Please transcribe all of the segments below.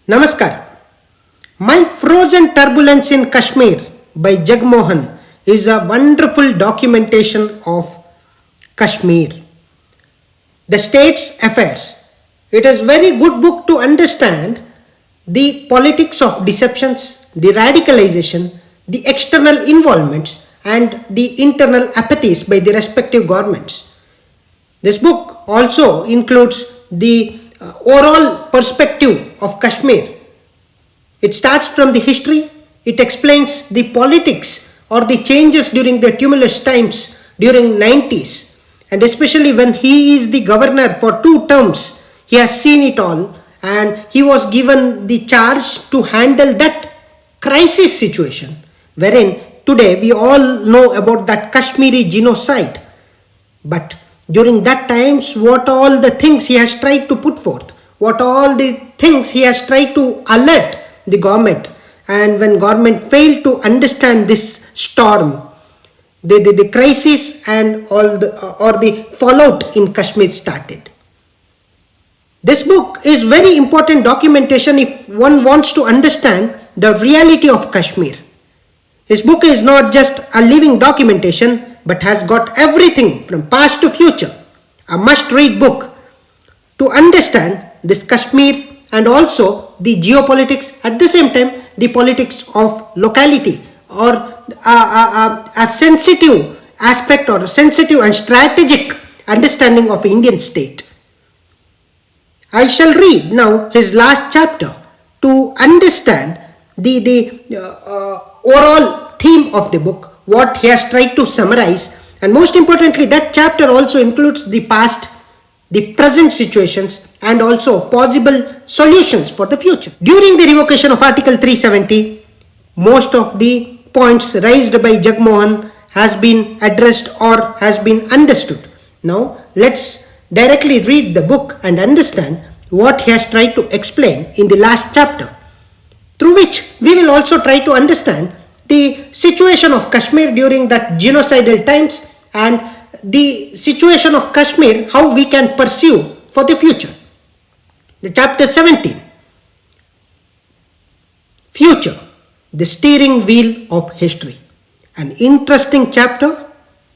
Namaskar. My Frozen Turbulence in Kashmir by Jagmohan is a wonderful documentation of Kashmir, the state's affairs. It is a very good book to understand the politics of deceptions, the radicalization, the external involvements, and the internal apathies by the respective governments. This book also includes the overall perspective of Kashmir. It starts from the history, it explains the politics or the changes during the tumultuous times during 90s, and especially when he is the governor for 2 terms, he has seen it all and he was given the charge to handle that crisis situation wherein today we all know about that Kashmiri genocide. But during that times, what all the things he has tried to put forth, what all the things he has tried to alert the government, and when government failed to understand this storm, the crisis and all the fallout in Kashmir started. This book is very important documentation if one wants to understand the reality of Kashmir. His book is not just a living documentation but has got everything from past to future. A must read book to understand this Kashmir and also the geopolitics, at the same time the politics of locality or a sensitive aspect or a sensitive and strategic understanding of Indian state. I shall read now his last chapter to understand the overall theme of the book, what he has tried to summarize, and most importantly that chapter also includes the past, the present situations, and also possible solutions for the future. During the revocation of Article 370, most of the points raised by Jagmohan has been addressed or has been understood. Now let's directly read the book and understand what he has tried to explain in the last chapter, through which we will also try to understand the situation of Kashmir during that genocidal times and the situation of Kashmir, how we can pursue for the future. The chapter 17, Future, the steering wheel of history. An interesting chapter.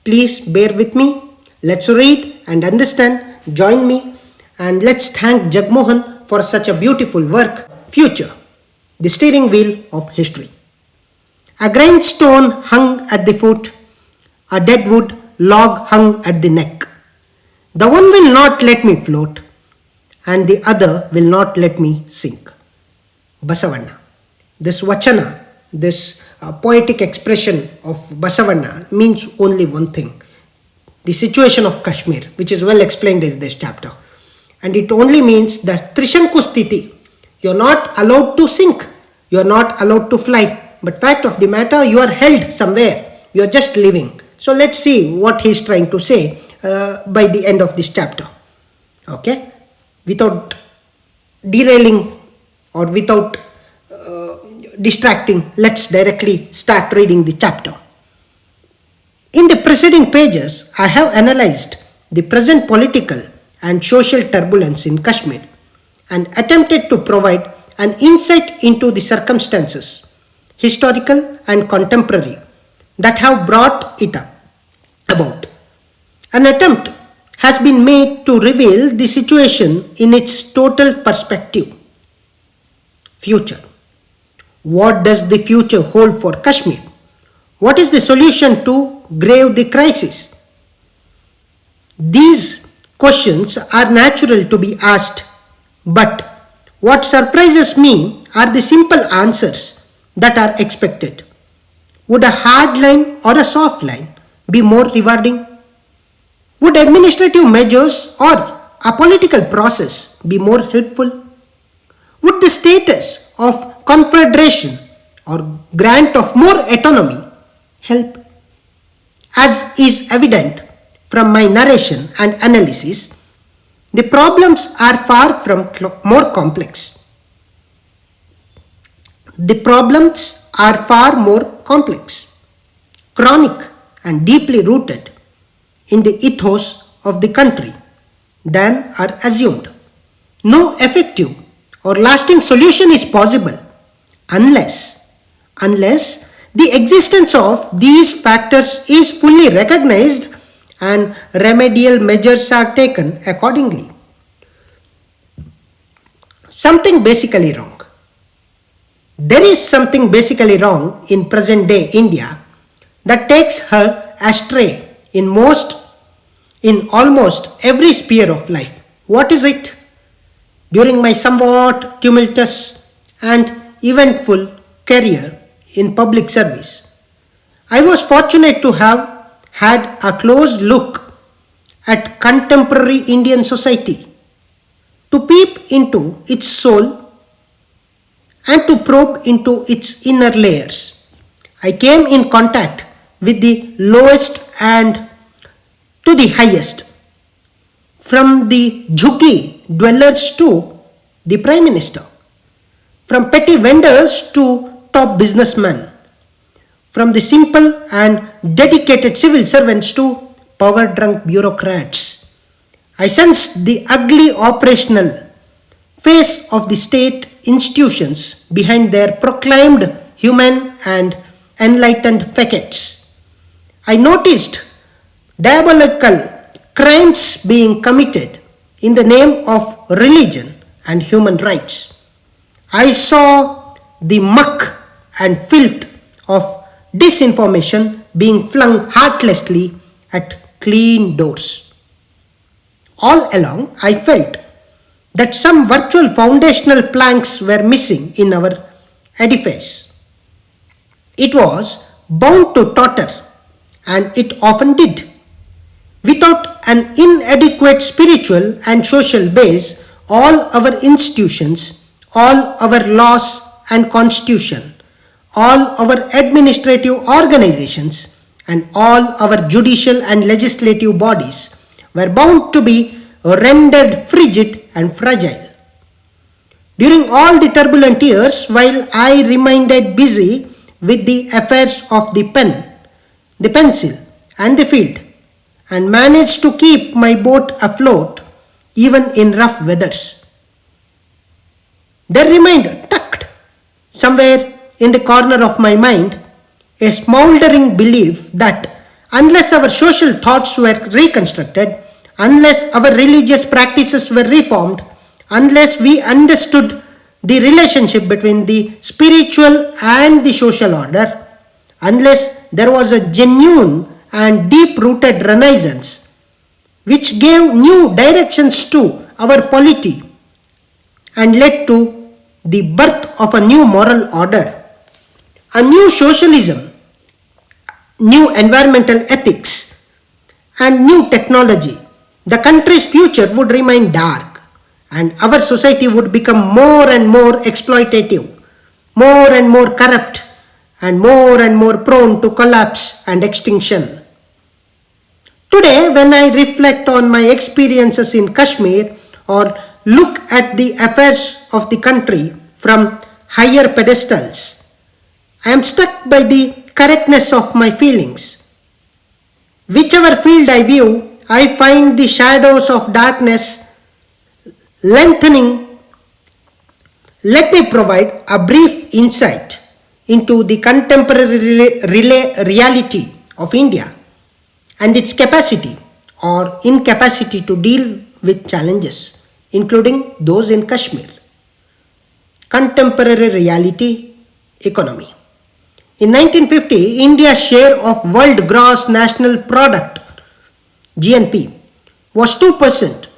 Please bear with me. Let's read and understand. Join me and let's thank Jagmohan for such a beautiful work. Future, the steering wheel of history. A grindstone hung at the foot, a deadwood log hung at the neck. The one will not let me float, and the other will not let me sink. Basavanna. This vachana, this poetic expression of Basavanna means only one thing. The situation of Kashmir, which is well explained in this chapter. And it only means that Trishanku Sthiti, you are not allowed to sink, you are not allowed to fly. But fact of the matter, you are held somewhere, you are just living. So let's see what he is trying to say by the end of this chapter. Okay? Without derailing or without distracting, let's directly start reading the chapter. In the preceding pages, I have analyzed the present political and social turbulence in Kashmir and attempted to provide an insight into the circumstances, historical and contemporary, that have brought it about. An attempt has been made to reveal the situation in its total perspective. Future. What does the future hold for Kashmir? What is the solution to grave the crisis? These questions are natural to be asked, but what surprises me are the simple answers that are expected. Would a hard line or a soft line be more rewarding? Would administrative measures or a political process be more helpful? Would the status of confederation or grant of more autonomy help? As is evident from my narration and analysis, the problems are far from more complex. The problems are far more complex, chronic and deeply rooted in the ethos of the country than are assumed. No effective or lasting solution is possible unless the existence of these factors is fully recognized and remedial measures are taken accordingly. Something basically wrong. There is something basically wrong in present day India that takes her astray in almost every sphere of life. What is it? During my somewhat tumultuous and eventful career in public service, I was fortunate to have had a close look at contemporary Indian society, to peep into its soul and to probe into its inner layers. I came in contact with the lowest and to the highest, from the jhuggi dwellers to the Prime Minister, from petty vendors to top businessmen, from the simple and dedicated civil servants to power drunk bureaucrats. I sensed the ugly operational face of the state institutions behind their proclaimed human and enlightened facades. I noticed diabolical crimes being committed in the name of religion and human rights. I saw the muck and filth of disinformation being flung heartlessly at clean doors. All along, I felt that some virtual foundational planks were missing in our edifice. It was bound to totter, and it often did. Without an inadequate spiritual and social base, all our institutions, all our laws and constitution, all our administrative organizations, and all our judicial and legislative bodies were bound to be rendered frigid and fragile. During all the turbulent years, while I remained busy with the affairs of the pen, the pencil, and the field, and managed to keep my boat afloat even in rough weathers, there remained tucked somewhere in the corner of my mind a smouldering belief that unless our social thoughts were reconstructed, unless our religious practices were reformed, unless we understood the relationship between the spiritual and the social order, unless there was a genuine and deep rooted renaissance which gave new directions to our polity and led to the birth of a new moral order, a new socialism, new environmental ethics, and new technology, the country's future would remain dark and our society would become more and more exploitative, more and more corrupt, and more prone to collapse and extinction. Today, when I reflect on my experiences in Kashmir or look at the affairs of the country from higher pedestals, I am struck by the correctness of my feelings. Whichever field I view, I find the shadows of darkness lengthening. Let me provide a brief insight into the contemporary reality of India and its capacity or incapacity to deal with challenges, including those in Kashmir. Contemporary reality, economy. In 1950, India's share of world gross national product (GNP) was 2%.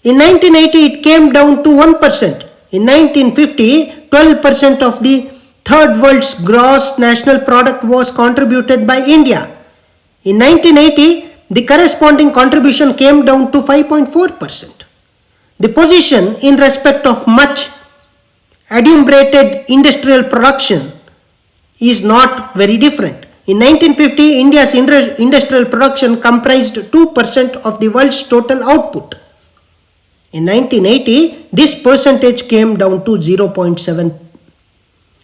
In 1980, it came down to 1%. In 1950, 12% of the third world's gross national product was contributed by India. In 1980, the corresponding contribution came down to 5.4%. The position in respect of much adumbrated industrial production is not very different. In 1950, India's industrial production comprised 2% of the world's total output. In 1980, this percentage came down to 0.7.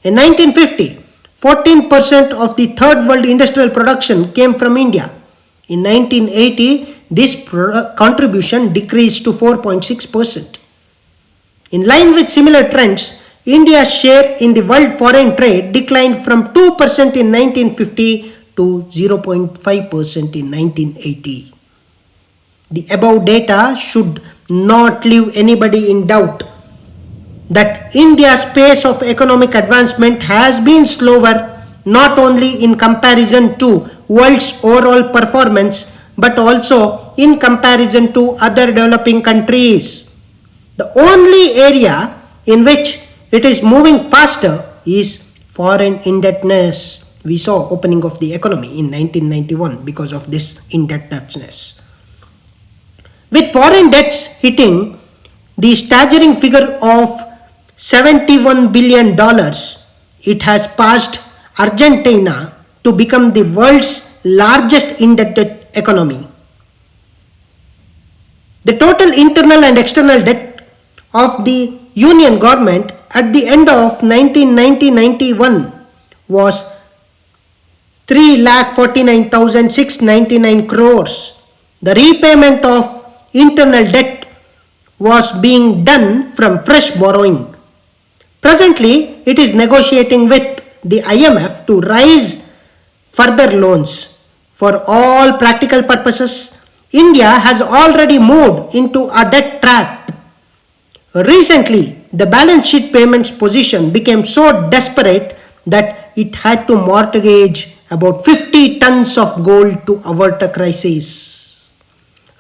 In 1950, 14% of the third world industrial production came from India. In 1980, this contribution decreased to 4.6%. In line with similar trends, India's share in the world foreign trade declined from 2% in 1950 to 0.5% in 1980. The above data should not leave anybody in doubt that India's pace of economic advancement has been slower not only in comparison to world's overall performance but also in comparison to other developing countries. The only area in which it is moving faster is foreign indebtedness. We saw opening of the economy in 1991 because of this indebtedness. With foreign debts hitting the staggering figure of $71 billion, it has passed Argentina to become the world's largest indebted economy. The total internal and external debt of the Union government at the end of 1990-91 was 3,49,699 crores. The repayment of internal debt was being done from fresh borrowing. Presently, it is negotiating with the IMF to raise further loans. For all practical purposes, India has already moved into a debt trap. Recently, the balance sheet payments position became so desperate that it had to mortgage about 50 tons of gold to avert a crisis.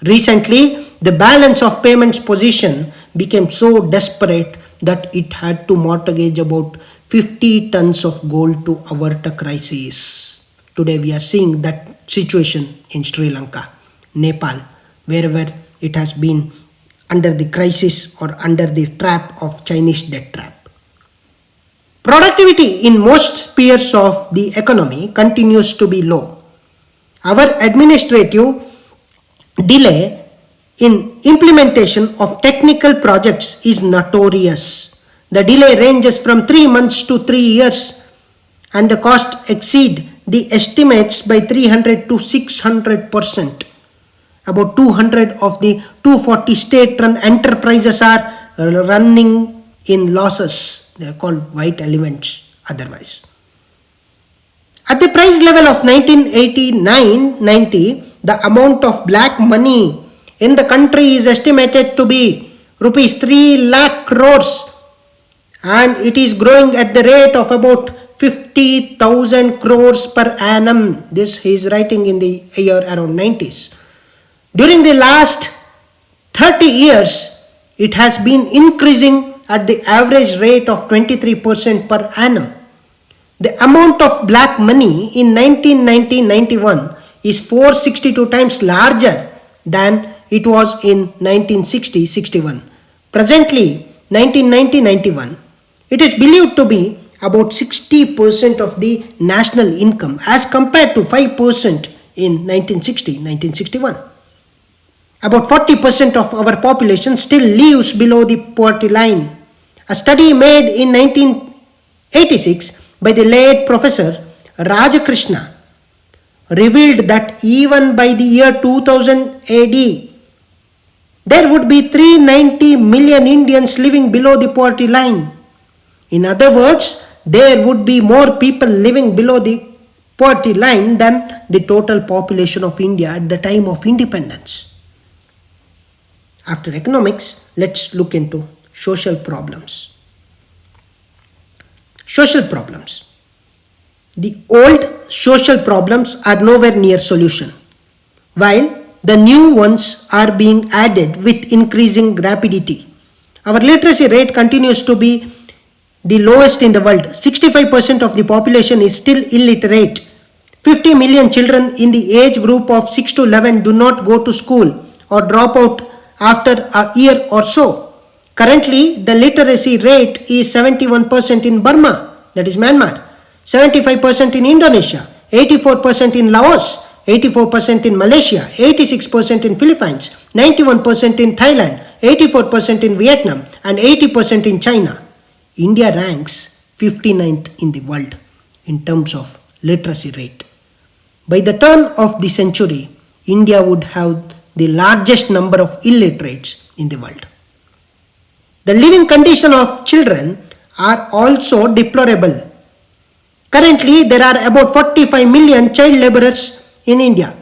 Recently, the balance of payments position became so desperate that it had to mortgage about 50 tons of gold to avert a crisis. Today we are seeing that situation in Sri Lanka, Nepal, wherever it has been under the crisis or under the trap of Chinese debt trap. Productivity in most spheres of the economy continues to be low. Our administrative delay in implementation of technical projects is notorious. The delay ranges from 3 months to 3 years and the cost exceed the estimates by 300 to 600%. About 200 of the 240 state-run enterprises are running in losses. They are called white elephants otherwise. At the price level of 1989-90, the amount of black money in the country is estimated to be rupees 3 lakh crores and it is growing at the rate of about 50,000 crores per annum. This he is writing in the year around 90s. During the last 30 years, it has been increasing at the average rate of 23% per annum. The amount of black money in 1990-91 is 462 times larger than it was in 1960-61. Presently, 1990-91, it is believed to be about 60% of the national income as compared to 5% in 1960-1961. About 40% of our population still lives below the poverty line. A study made in 1986 by the late Professor Rajakrishna revealed that even by the year 2000 AD, there would be 390 million Indians living below the poverty line. In other words, there would be more people living below the poverty line than the total population of India at the time of independence. After economics, let's look into social problems. Social problems. The old social problems are nowhere near solution, while the new ones are being added with increasing rapidity. Our literacy rate continues to be the lowest in the world. 65% of the population is still illiterate. 50 million children in the age group of 6 to 11 do not go to school or drop out after a year or so. Currently, the literacy rate is 71% in Burma, that is Myanmar, 75% in Indonesia, 84% in Laos, 84% in Malaysia, 86% in Philippines, 91% in Thailand, 84% in Vietnam, and 80% in China. India ranks 59th in the world in terms of literacy rate. By the turn of the century, India would have the largest number of illiterates in the world. The living condition of children are also deplorable. Currently, there are about 45 million child laborers in India,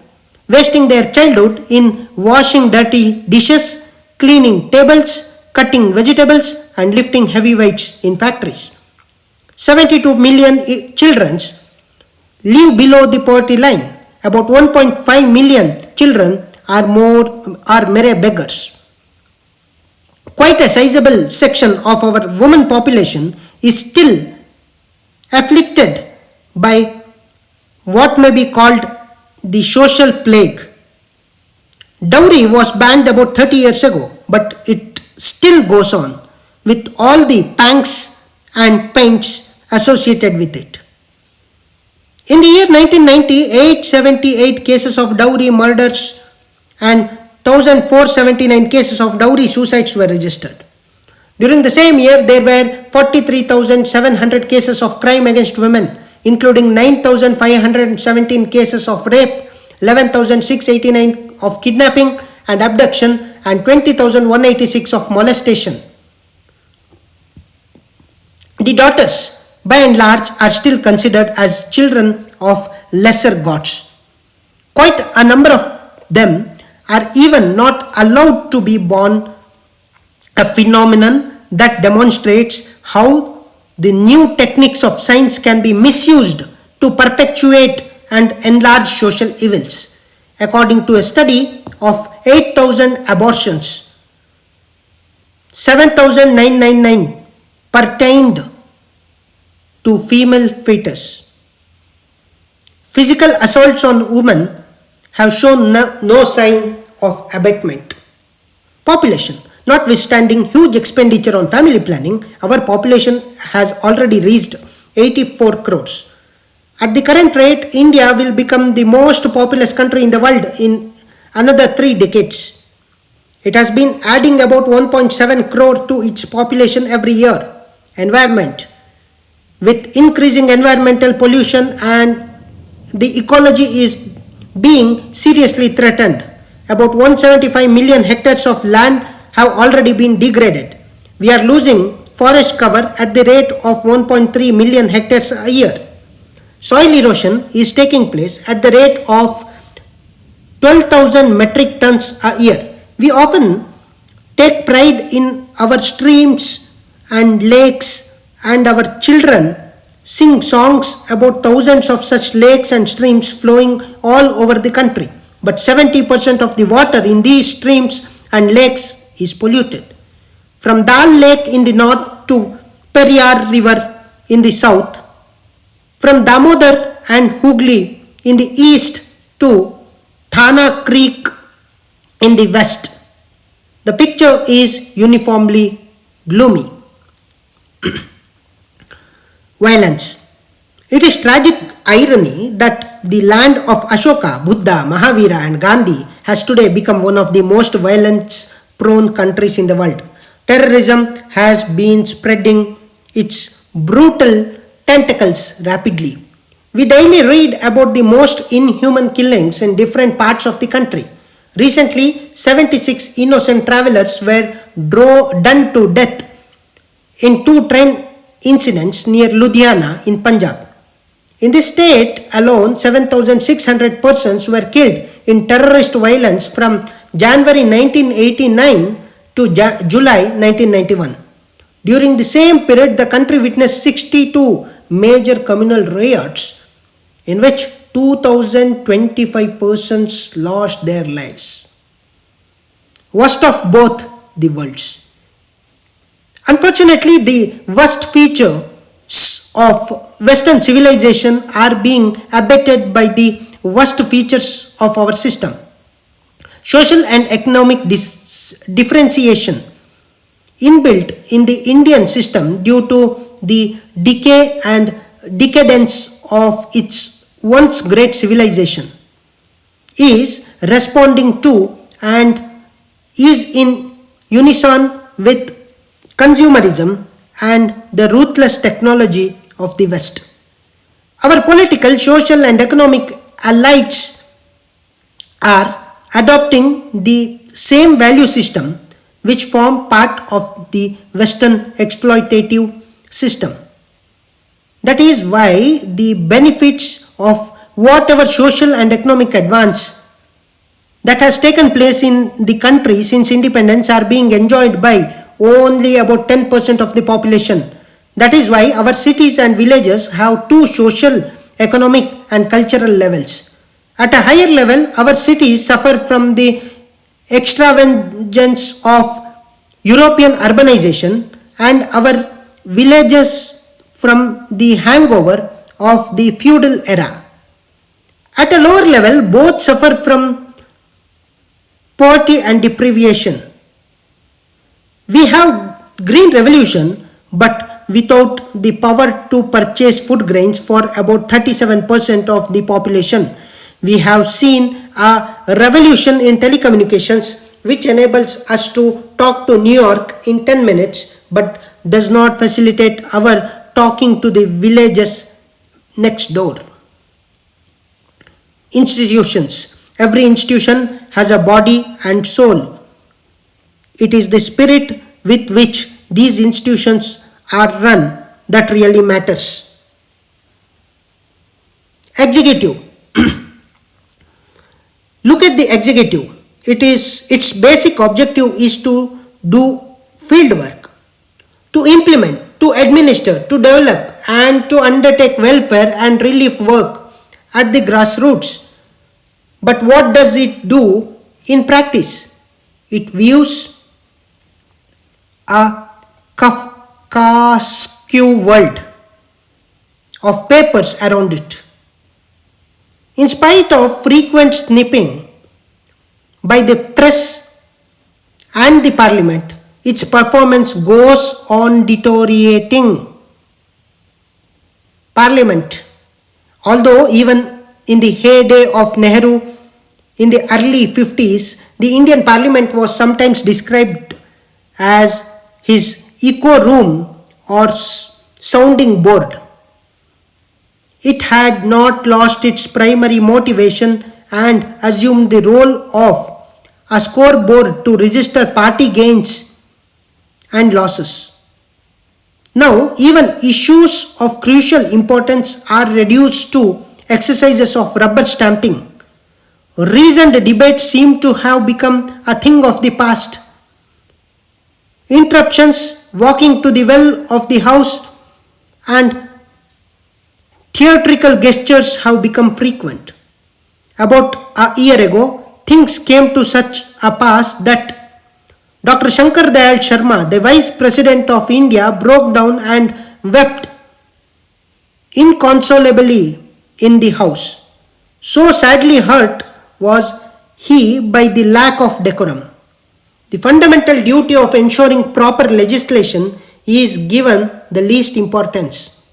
wasting their childhood in washing dirty dishes, cleaning tables, cutting vegetables, and lifting heavy weights in factories. 72 million children live below the poverty line. About 1.5 million children are mere beggars. Quite a sizable section of our women population is still afflicted by what may be called the social plague. Dowry was banned about 30 years ago, but it still goes on with all the pangs and pains associated with it. In the year 1990, 878 cases of dowry murders and 1479 cases of dowry suicides were registered. During the same year, there were 43,700 cases of crime against women, including 9,517 cases of rape, 11,689 of kidnapping and abduction, and 20,186 of molestation. The daughters, by and large, are still considered as children of lesser gods. Quite a number of them are even not allowed to be born, a phenomenon that demonstrates how the new techniques of science can be misused to perpetuate and enlarge social evils. According to a study of 8,000 abortions, 7,999 pertained to female fetus. Physical assaults on women have shown no sign of abatement. Population. Notwithstanding huge expenditure on family planning, our population has already reached 84 crores. At the current rate, India will become the most populous country in the world in another 3 decades. It has been adding about 1.7 crore to its population every year. Environment. With increasing environmental pollution and the ecology is being seriously threatened. About 175 million hectares of land have already been degraded. We are losing forest cover at the rate of 1.3 million hectares a year. Soil erosion is taking place at the rate of 12,000 metric tons a year. We often take pride in our streams and lakes, and our children sing songs about thousands of such lakes and streams flowing all over the country. But 70% of the water in these streams and lakes is polluted. From Dal Lake in the north to Periyar River in the south, from Damodar and Hooghly in the east to Thana Creek in the west. The picture is uniformly gloomy. Violence. It is tragic irony that the land of Ashoka, Buddha, Mahavira, and Gandhi has today become one of the most violence-prone countries in the world. Terrorism has been spreading its brutal tentacles rapidly. We daily read about the most inhuman killings in different parts of the country. Recently, 76 innocent travelers were done to death in 2 train incidents near Ludhiana in Punjab. In this state alone, 7,600 persons were killed in terrorist violence from January 1989 to July 1991. During the same period, the country witnessed 62 major communal riots in which 2,025 persons lost their lives. Worst of both the worlds. Unfortunately, the worst features of Western civilization are being abetted by the worst features of our system. Social and economic differentiation inbuilt in the Indian system due to the decay and decadence of its once great civilization is responding to and is in unison with consumerism and the ruthless technology of the West. Our political, social, and economic elites are adopting the same value system which form part of the Western exploitative system. That is why the benefits of whatever social and economic advance that has taken place in the country since independence are being enjoyed by only about 10% of the population. That is why our cities and villages have two social, economic, and cultural levels. At a higher level, our cities suffer from the extravagance of European urbanization, and our villages from the hangover of the feudal era. At a lower level, both suffer from poverty and deprivation. We have green revolution, but without the power to purchase food grains for about 37% of the population. We have seen a revolution in telecommunications which enables us to talk to New York in 10 minutes but does not facilitate our talking to the villages next door. Institutions. Every institution has a body and soul. It is the spirit with which these institutions are run that really matters. Executive. Look at the executive. Its basic objective is to do field work, to implement, to administer, to develop, and to undertake welfare and relief work at the grassroots. But what does it do in practice? It views a Kafkaesque world of papers around it. In spite of frequent snipping by the press and the parliament, its performance goes on deteriorating. Parliament, although even in the heyday of Nehru in the early 50s, the Indian Parliament was sometimes described as his echo room or sounding board. It had not lost its primary motivation and assumed the role of a scoreboard to register party gains and losses. Now, even issues of crucial importance are reduced to exercises of rubber stamping. Reasoned debates seem to have become a thing of the past. Interruptions, walking to the well of the house, and theatrical gestures have become frequent. About a year ago, things came to such a pass that Dr. Shankar Dayal Sharma, the Vice President of India, broke down and wept inconsolably in the House. So sadly hurt was he by the lack of decorum. The fundamental duty of ensuring proper legislation is given the least importance.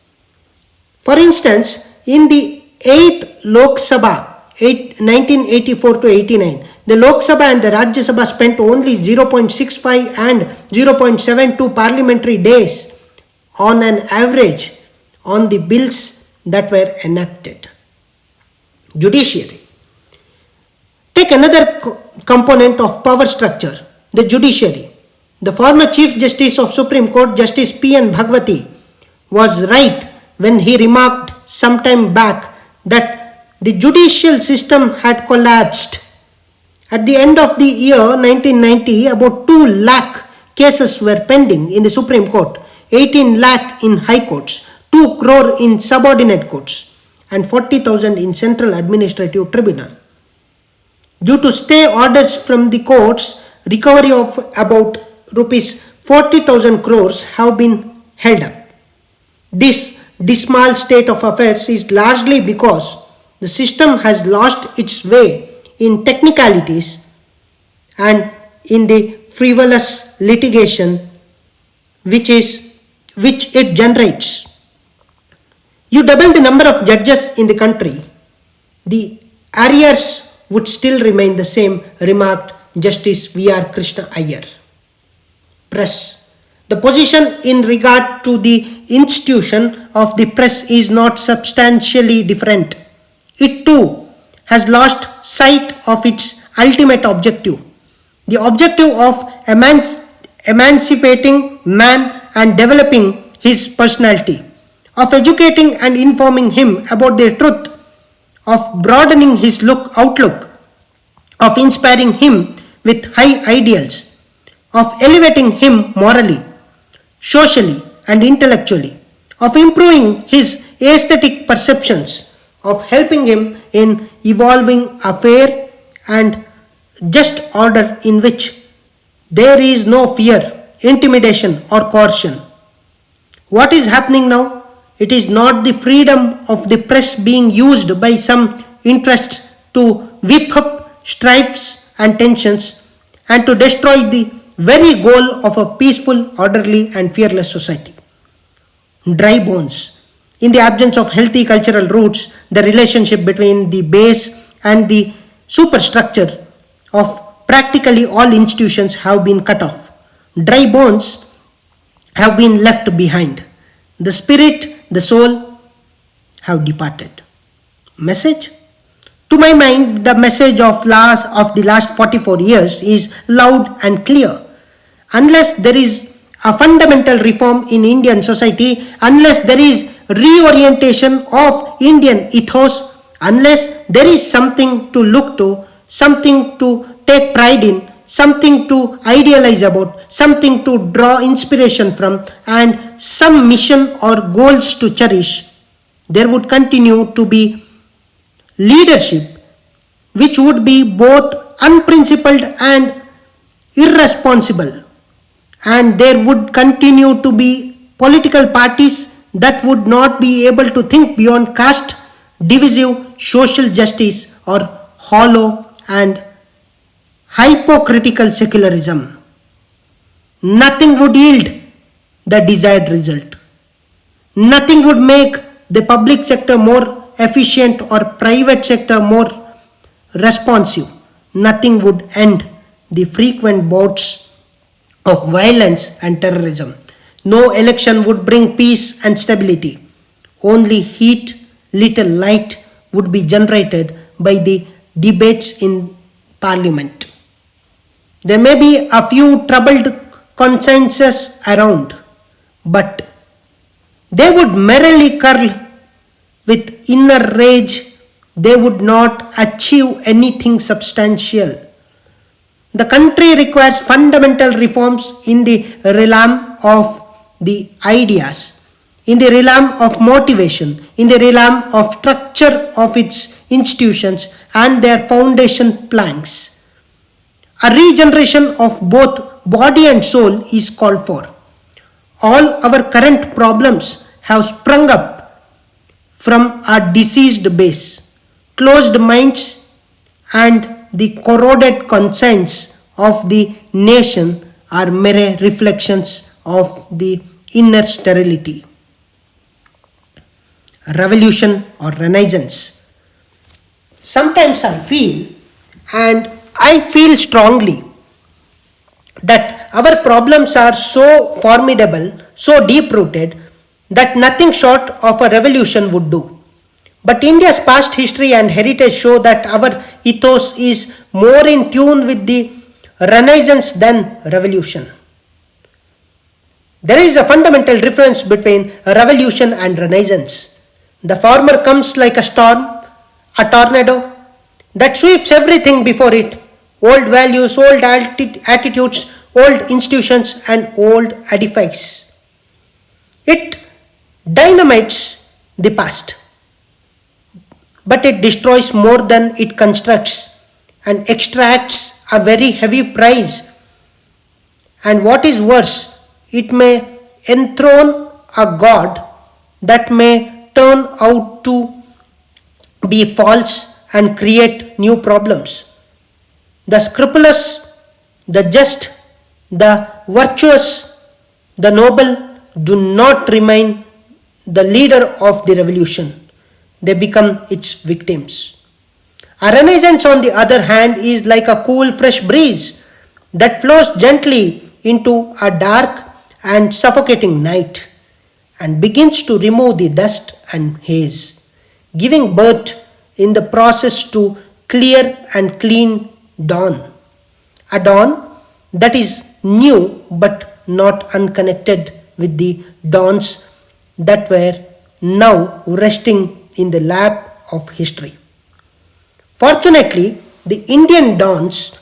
For instance, in the 8th Lok Sabha, 1984 to 89, the Lok Sabha and the Rajya Sabha spent only 0.65 and 0.72 parliamentary days on an average on the bills that were enacted. Judiciary. Take another component of power structure, the judiciary. The former Chief Justice of Supreme Court, Justice P.N. Bhagwati, was right when he remarked some time back that the judicial system had collapsed. At the end of the year 1990, about 2 lakh cases were pending in the Supreme Court, 18 lakh in high courts, 2 crore in subordinate courts, and 40,000 in Central Administrative Tribunal. Due to stay orders from the courts, recovery of about rupees 40,000 crores have been held up. This dismal state of affairs is largely because the system has lost its way in technicalities and in the frivolous litigation which it generates. You double the number of judges in the country, the arrears would still remain the same, remarked Justice V.R. Krishna Iyer. Press. The position in regard to the institution of the press is not substantially different. It too has lost sight of its ultimate objective, The objective of emancipating man and developing his personality, of educating and informing him about the truth, of broadening his outlook, of inspiring him with high ideals, of elevating him morally, socially, and intellectually, of improving his aesthetic perceptions, of helping him in evolving a fair and just order in which there is no fear, intimidation, or coercion. What is happening now? It is not the freedom of the press being used by some interests to whip up strifes and tensions and to destroy the very goal of a peaceful, orderly, and fearless society. Dry bones. In the absence of healthy cultural roots, the relationship between the base and the superstructure of practically all institutions have been cut off. Dry bones have been left behind. The spirit, the soul have departed. Message? To my mind, the message of the last 44 years is loud and clear. Unless there is a fundamental reform in Indian society, unless there is reorientation of Indian ethos, unless there is something to look to, something to take pride in, something to idealize about, something to draw inspiration from, and some mission or goals to cherish, there would continue to be leadership which would be both unprincipled and irresponsible, and there would continue to be political parties that would not be able to think beyond caste, divisive social justice, or hollow and hypocritical secularism. Nothing would yield the desired result. Nothing would make the public sector more efficient or private sector more responsive. Nothing would end the frequent bouts of violence and terrorism. No election would bring peace and stability. Only heat, little light would be generated by the debates in parliament. There may be a few troubled consciences around, but they would merrily curl with inner rage. They would not achieve anything substantial. The country requires fundamental reforms in the realm of the ideas, in the realm of motivation, in the realm of structure of its institutions and their foundation planks. A regeneration of both body and soul is called for. All our current problems have sprung up from a diseased base, closed minds, and the corroded conscience of the nation are mere reflections of the inner sterility. Revolution or Renaissance. Sometimes I feel strongly that our problems are so formidable, so deep rooted, that nothing short of a revolution would do. But India's past history and heritage show that our ethos is more in tune with the Renaissance than revolution. There is a fundamental difference between a revolution and Renaissance. The former comes like a storm, a tornado that sweeps everything before it: old values, old attitudes, old institutions, and old edifices. It dynamites the past, but it destroys more than it constructs and extracts a very heavy price. And what is worse, it may enthrone a god that may turn out to be false and create new problems. The scrupulous, the just, the virtuous, the noble do not remain the leader of the revolution. They become its victims. A renaissance, on the other hand, is like a cool, fresh breeze that flows gently into a dark and suffocating night and begins to remove the dust and haze, giving birth in the process to clear and clean dawn. a dawn that is new but not unconnected with the dawns that were now resting in the lap of history. Fortunately, the Indian dawns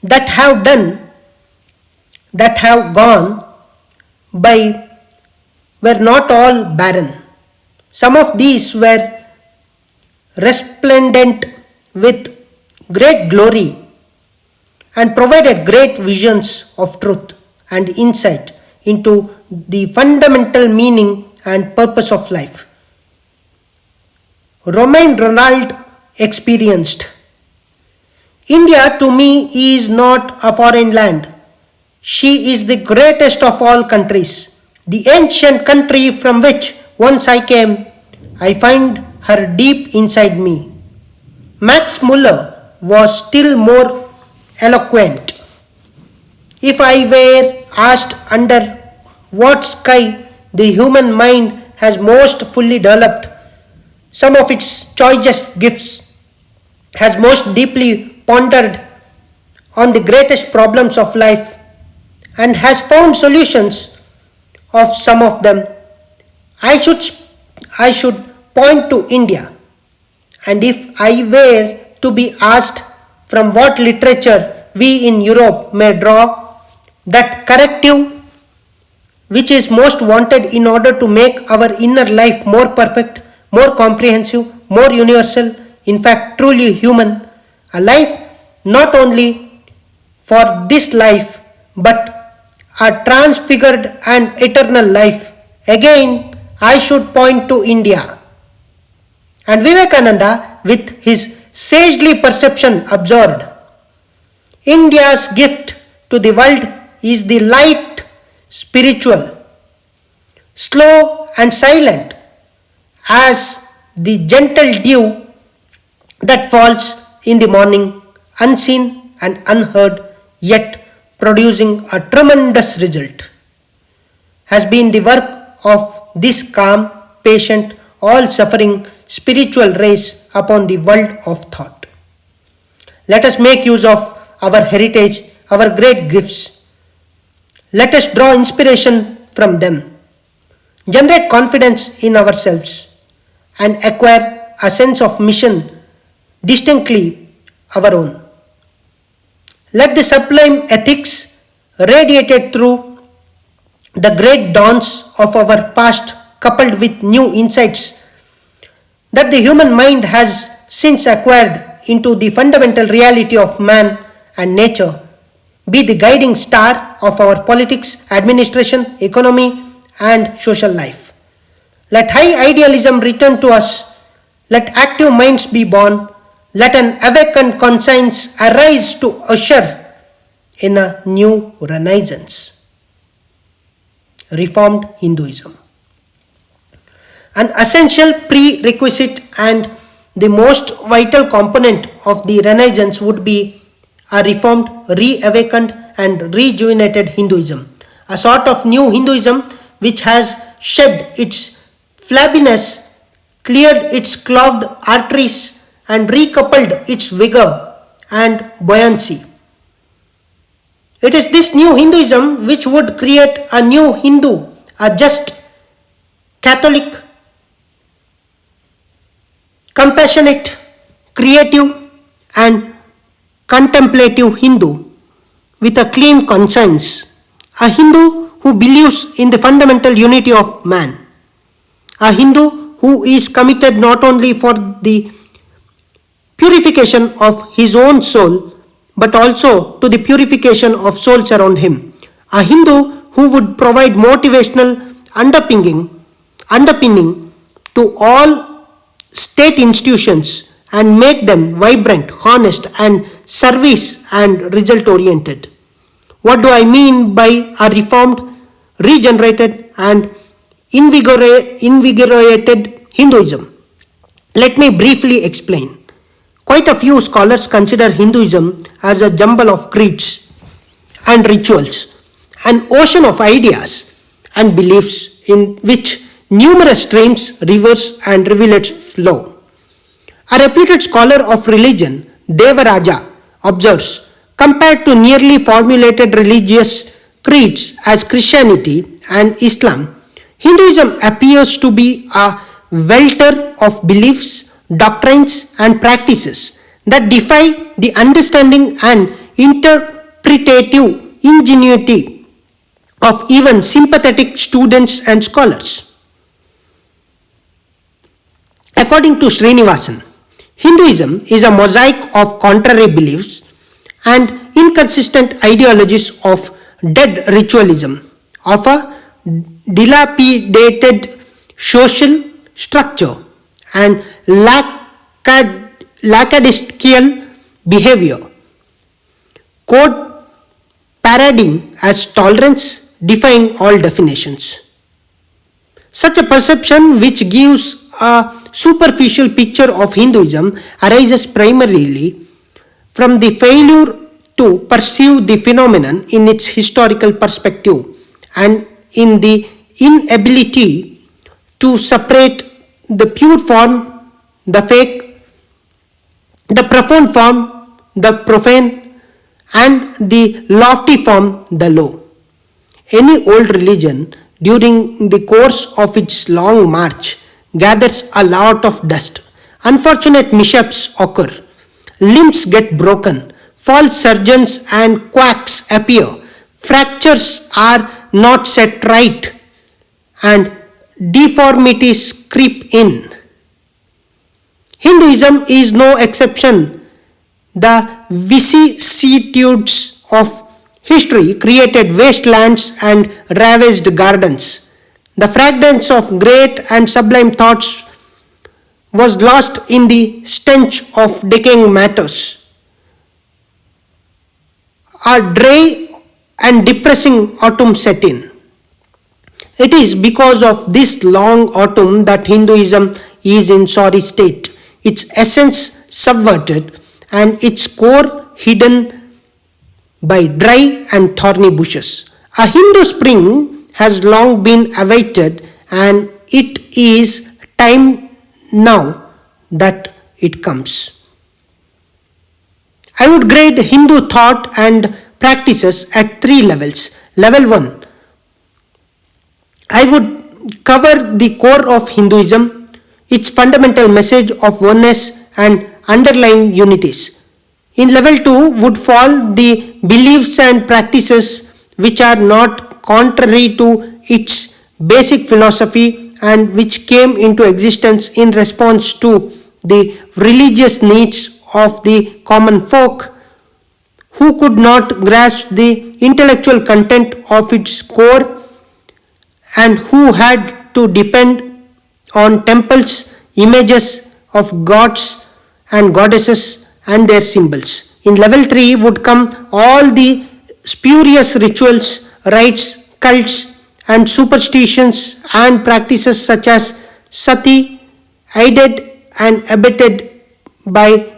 that have done that have gone by were not all barren. Some of these were resplendent with great glory and provided great visions of truth and insight into the fundamental meaning and purpose of life. Romain Ronald experienced India to me is not a foreign land. She is the greatest of all countries. The ancient country from which once I came, I find her deep inside me. Max Muller was still more eloquent. If I were asked under what sky the human mind has most fully developed, some of its choicest gifts, has most deeply pondered on the greatest problems of life, and has found solutions of some of them, I should, I should point to India. And if I were to be asked from what literature we in Europe may draw that corrective which is most wanted in order to make our inner life more perfect, more comprehensive, more universal, in fact, truly human, a life not only for this life but a transfigured and eternal life. Again, I should point to India. And Vivekananda, with his sagely perception, observed India's gift to the world is the light spiritual, slow and silent as the gentle dew that falls in the morning, unseen and unheard, yet producing a tremendous result, has been the work of this calm, patient, all suffering spiritual race upon the world of thought. Let us make use of our heritage, our great gifts. Let us draw inspiration from them, generate confidence in ourselves, and acquire a sense of mission distinctly our own. Let the sublime ethics radiated through the great dawns of our past, coupled with new insights that the human mind has since acquired into the fundamental reality of man and nature, be the guiding star of our politics, administration, economy, and social life. Let high idealism return to us. Let active minds be born. Let an awakened conscience arise to usher in a new renaissance. Reformed Hinduism. An essential prerequisite and the most vital component of the Renaissance would be a reformed, reawakened, and rejuvenated Hinduism, a sort of new Hinduism which has shed its flabbiness, cleared its clogged arteries, and recoupled its vigor and buoyancy. It is this new Hinduism which would create a new Hindu, a just, Catholic, compassionate, creative, and contemplative Hindu with a clean conscience, a Hindu who believes in the fundamental unity of man, a Hindu who is committed not only for the purification of his own soul but also to the purification of souls around him, a Hindu who would provide motivational underpinning to all state institutions and make them vibrant, honest, and service and result oriented. What do I mean by a reformed, regenerated, and invigorated Hinduism? Let me briefly explain. Quite a few scholars consider Hinduism as a jumble of creeds and rituals, an ocean of ideas and beliefs in which numerous streams, rivers, and rivulets flow. A reputed scholar of religion, Devaraja, observes Compared to nearly formulated religious creeds as Christianity and Islam, Hinduism appears to be a welter of beliefs, doctrines, and practices that defy the understanding and interpretative ingenuity of even sympathetic students and scholars. According to Srinivasan, Hinduism is a mosaic of contrary beliefs and inconsistent ideologies of dead ritualism, of a dilapidated social structure, and lackadaisical behavior. Code parading as tolerance, defying all definitions. Such a perception, which gives a superficial picture of Hinduism, arises primarily from the failure to perceive the phenomenon in its historical perspective and in the inability to separate the pure form, the fake, the profound form, the profane, and the lofty form, the low. Any old religion, during the course of its long march, gathers a lot of dust. Unfortunate mishaps occur. Limbs get broken. False surgeons and quacks appear. Fractures are not set right, and deformities creep in. Hinduism is no exception. The vicissitudes of history created wastelands and ravaged gardens. The fragrance of great and sublime thoughts was lost in the stench of decaying matters. A dry and depressing autumn set in. It is because of this long autumn that Hinduism is in sorry state, its essence subverted and its core hidden by dry and thorny bushes. A Hindu spring has long been awaited, and it is time now that it comes. I would grade Hindu thought and practices at 3 levels. Level 1, I would cover the core of Hinduism, its fundamental message of oneness and underlying unities. In level 2 would fall the beliefs and practices which are not contrary to its basic philosophy and which came into existence in response to the religious needs of the common folk who could not grasp the intellectual content of its core and who had to depend on temples, images of gods and goddesses and their symbols. In level 3 would come all the spurious rituals, rites, cults, and superstitions and practices such as sati, aided and abetted by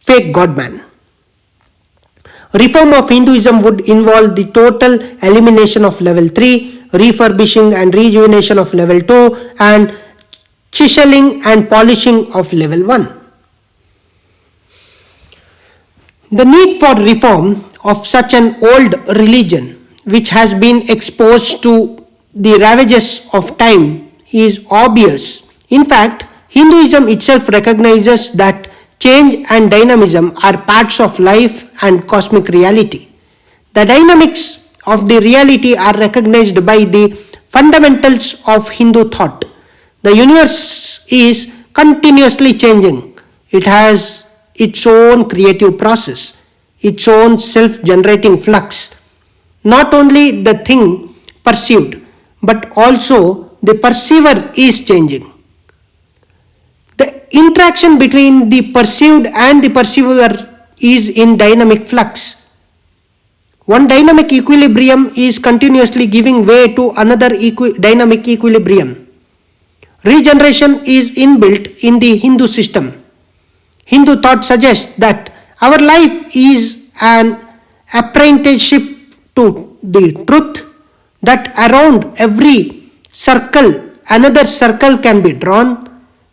fake godman. Reform of Hinduism would involve the total elimination of level 3, refurbishing and rejuvenation of level 2, and chiseling and polishing of level 1. The need for reform of such an old religion, which has been exposed to the ravages of time, is obvious. In fact, Hinduism itself recognizes that change and dynamism are parts of life and cosmic reality. The dynamics of the reality are recognized by the fundamentals of Hindu thought. The universe is continuously changing. It has its own creative process, its own self-generating flux. Not only the thing perceived, but also the perceiver is changing. The interaction between the perceived and the perceiver is in dynamic flux. One dynamic equilibrium is continuously giving way to another dynamic equilibrium. Regeneration is inbuilt in the Hindu system. Hindu thought suggests that our life is an apprenticeship to the truth, that around every circle another circle can be drawn,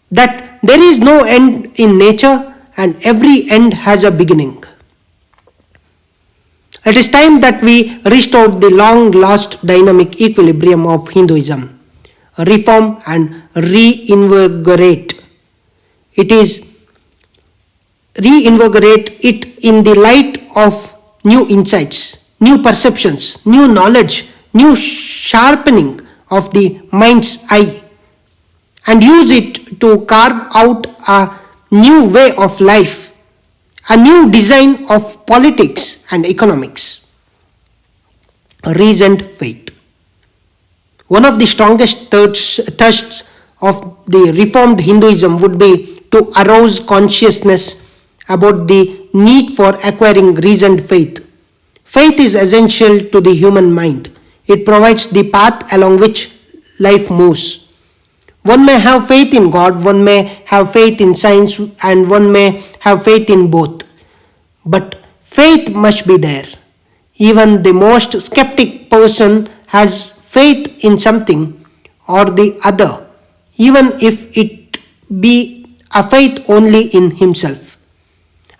that there is no end in nature and every end has a beginning. It is time that we restore the long lost dynamic equilibrium of Hinduism, reform and reinvigorate. It is reinvigorate it in the light of new insights, new perceptions, new knowledge, new sharpening of the mind's eye, and use it to carve out a new way of life, a new design of politics and economics. Reasoned faith. One of the strongest thrusts of the reformed Hinduism would be to arouse consciousness about the need for acquiring reasoned faith. Faith is essential to the human mind. It provides the path along which life moves. One may have faith in God, one may have faith in science, and one may have faith in both. But faith must be there. Even the most skeptic person has faith in something or the other, even if it be a faith only in himself.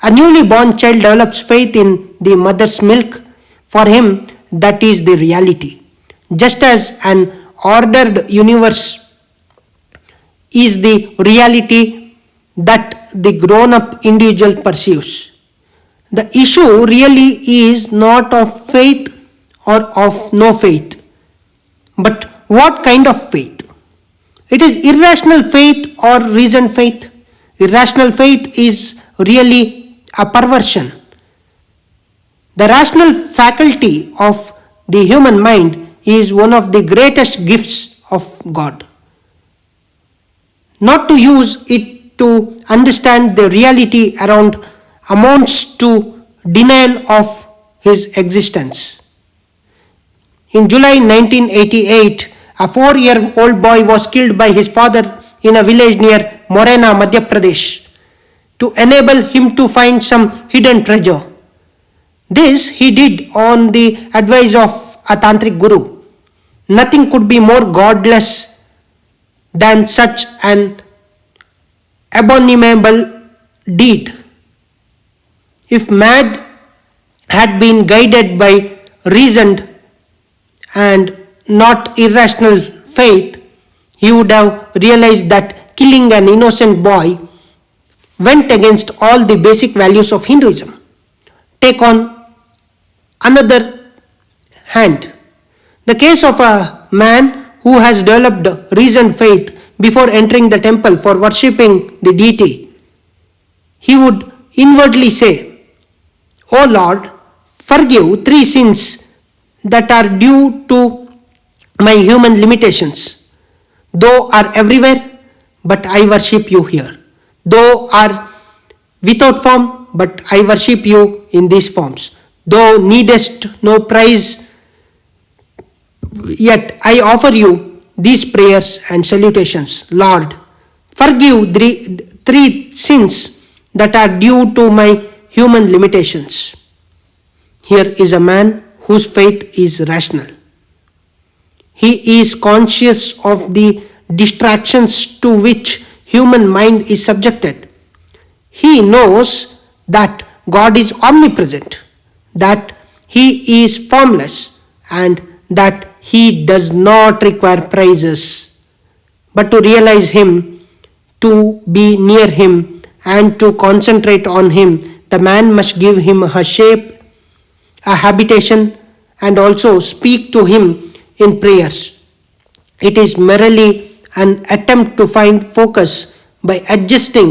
A newly born child develops faith in the mother's milk. For him, that is the reality. Just as an ordered universe is the reality that the grown up individual pursues. The issue really is not of faith or of no faith, but what kind of faith? It is irrational faith or reasoned faith. Irrational faith is really a perversion. The rational faculty of the human mind is one of the greatest gifts of God. Not to use it to understand the reality around amounts to denial of his existence. In July 1988, a 4-year-old boy was killed by his father in a village near Morena, Madhya Pradesh, to enable him to find some hidden treasure. This he did on the advice of a tantric guru. Nothing could be more godless than such an abominable deed. If man had been guided by reasoned and not irrational faith, he would have realized that killing an innocent boy went against all the basic values of Hinduism. Take on another hand, the case of a man who has developed reasoned faith before entering the temple for worshipping the deity. He would inwardly say, "O Lord, forgive 3 sins that are due to my human limitations. Thou art everywhere, but I worship you here. Thou art without form, but I worship you in these forms. Thou needest no praise, yet I offer you these prayers and salutations. Lord, forgive 3 sins that are due to my human limitations." Here is a man whose faith is rational. He is conscious of the distractions to which human mind is subjected. He knows that God is omnipresent, that he is formless, and that he does not require praises. But to realize him, to be near him, and to concentrate on him, the man must give him a shape, a habitation, and also speak to him in prayers. It is merely an attempt to find focus by adjusting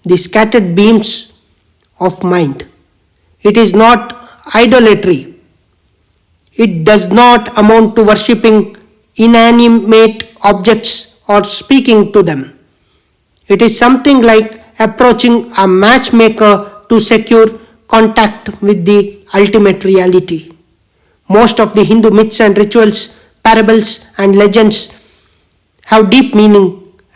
the scattered beams of mind. It is not idolatry. It does not amount to worshipping inanimate objects or speaking to them. It is something like approaching a matchmaker to secure contact with the ultimate reality. Most of the Hindu myths and rituals, parables and legends have deep meaning,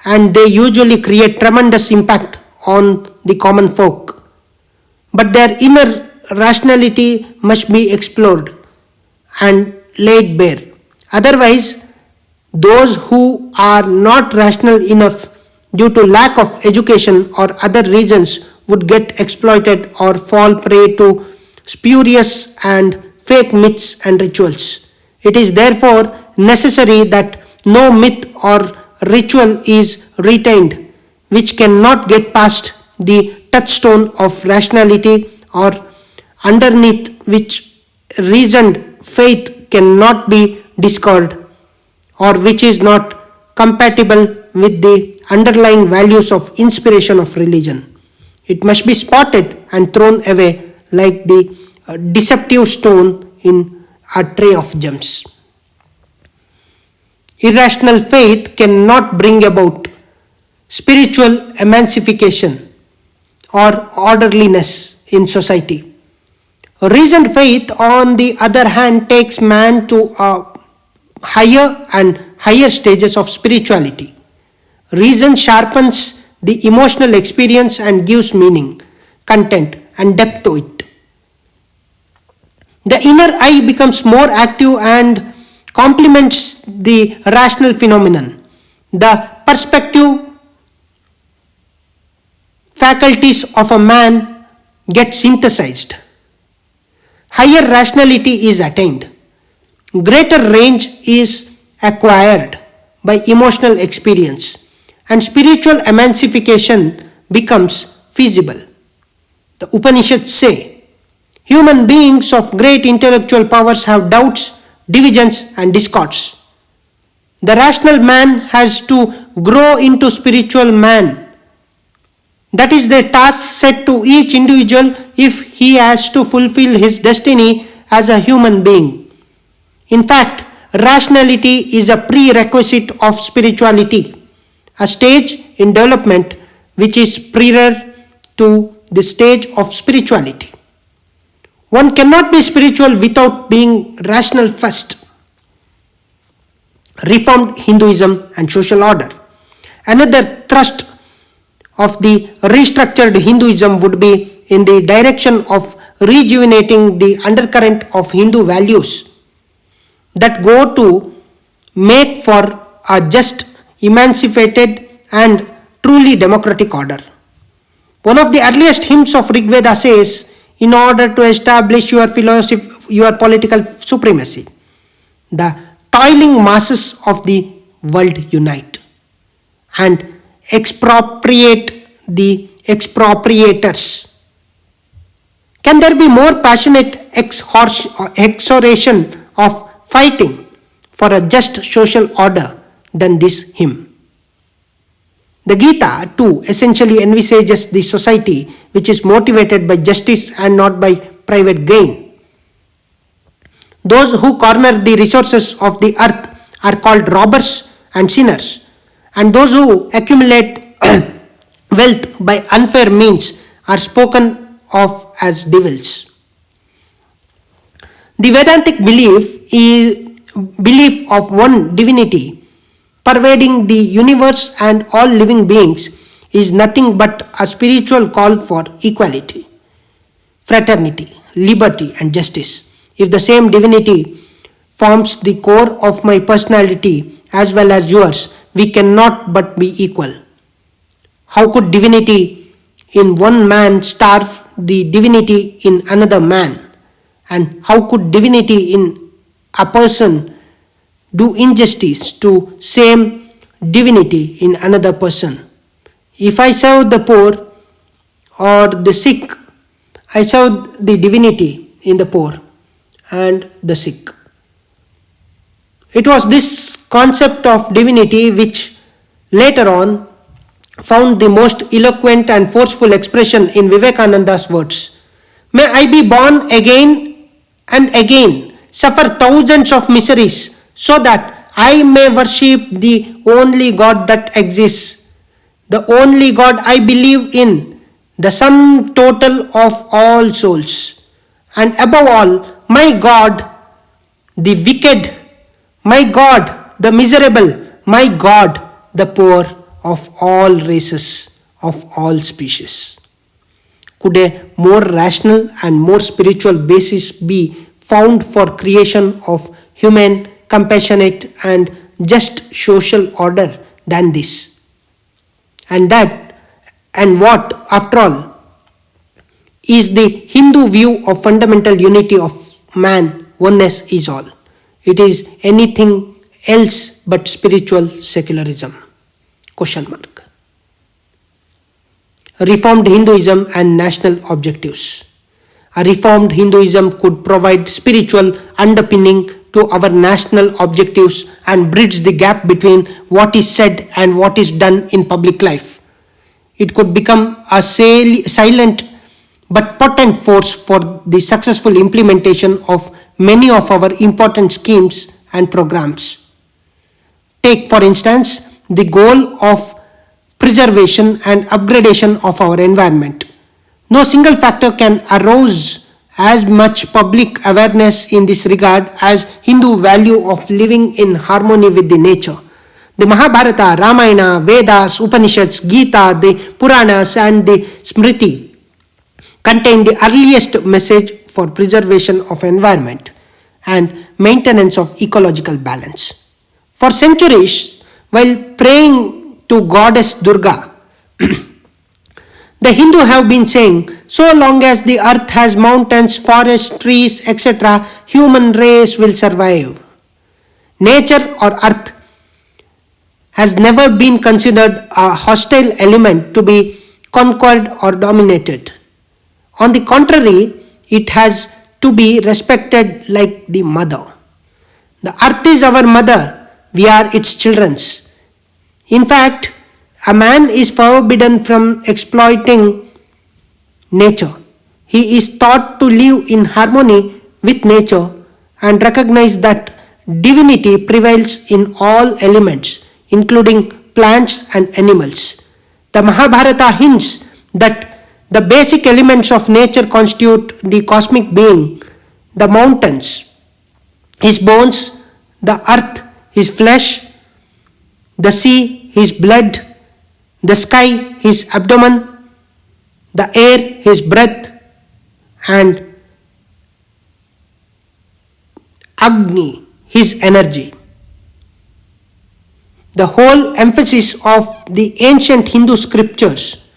and they usually create tremendous impact on the common folk. But their inner rationality must be explored and laid bare. Otherwise, those who are not rational enough due to lack of education or other reasons would get exploited or fall prey to spurious and fake myths and rituals. It is therefore necessary that no myth or ritual is retained which cannot get past the touchstone of rationality, or underneath which reasoned faith cannot be discarded, or which is not compatible with the underlying values of inspiration of religion. It must be spotted and thrown away like the deceptive stone in a tray of gems. Irrational faith cannot bring about spiritual emancipation or orderliness in society. Reasoned faith, on the other hand, takes man to higher and higher stages of spirituality. Reason sharpens the emotional experience and gives meaning, content, and depth to it. The inner eye becomes more active and complements the rational phenomenon. The perspective faculties of a man get synthesized. Higher rationality is attained. Greater range is acquired by emotional experience, and spiritual emancipation becomes feasible. The Upanishads say, human beings of great intellectual powers have doubts, divisions, and discords. The rational man has to grow into spiritual man. That is the task set to each individual if he has to fulfill his destiny as a human being. In fact, rationality is a prerequisite of spirituality, a stage in development which is prior to the stage of spirituality. One cannot be spiritual without being rational first. Reformed Hinduism and social order. Another thrust of the restructured Hinduism would be in the direction of rejuvenating the undercurrent of Hindu values that go to make for a just, emancipated, and truly democratic order. One of the earliest hymns of Rigveda says, in order to establish your philosophy, your political supremacy, the toiling masses of the world unite and expropriate the expropriators. Can there be more passionate exhortation of fighting for a just social order than this hymn? The Gita, too, essentially envisages the society which is motivated by justice and not by private gain. Those who corner the resources of the earth are called robbers and sinners, and those who accumulate wealth by unfair means are spoken of as devils. The Vedantic belief is belief of one divinity pervading the universe and all living beings is nothing but a spiritual call for equality, fraternity, liberty, and justice. If the same divinity forms the core of my personality as well as yours, we cannot but be equal. How could divinity in one man starve the divinity in another man? And how could divinity in a person do injustice to same divinity in another person? If I serve the poor or the sick, I serve the divinity in the poor and the sick. It was this concept of divinity which later on found the most eloquent and forceful expression in Vivekananda's words. May I be born again and again, suffer thousands of miseries, so that I may worship the only God that exists, the only God I believe in, the sum total of all souls, and above all, my God, the wicked, my God, the miserable, my God, the poor of all races, of all species. Could a more rational and more spiritual basis be found for creation of human, compassionate, and just social order than this? And what, after all, is the Hindu view of fundamental unity of man oneness is all. It is anything else but spiritual secularism? Question mark. Reformed Hinduism and national objectives. A reformed Hinduism could provide spiritual underpinning to our national objectives and bridge the gap between what is said and what is done in public life. It could become a silent but potent force for the successful implementation of many of our important schemes and programs. Take, for instance, the goal of preservation and upgradation of our environment. No single factor can arouse as much public awareness in this regard as Hindu value of living in harmony with the nature. The Mahabharata, Ramayana, Vedas, Upanishads, Gita, the Puranas and the Smriti contain the earliest message for preservation of environment and maintenance of ecological balance. For centuries, while praying to goddess Durga, the Hindu have been saying, so long as the earth has mountains, forests, trees, etc., human race will survive. Nature or earth has never been considered a hostile element to be conquered or dominated. On the contrary, it has to be respected like the mother. The earth is our mother, we are its children. In fact, a man is forbidden from exploiting nature. He is taught to live in harmony with nature and recognize that divinity prevails in all elements, including plants and animals. The Mahabharata hints that the basic elements of nature constitute the cosmic being, the mountains, his bones, the earth, his flesh, the sea, his blood, the sky, his abdomen, the air, his breath, and Agni, his energy. The whole emphasis of the ancient Hindu scriptures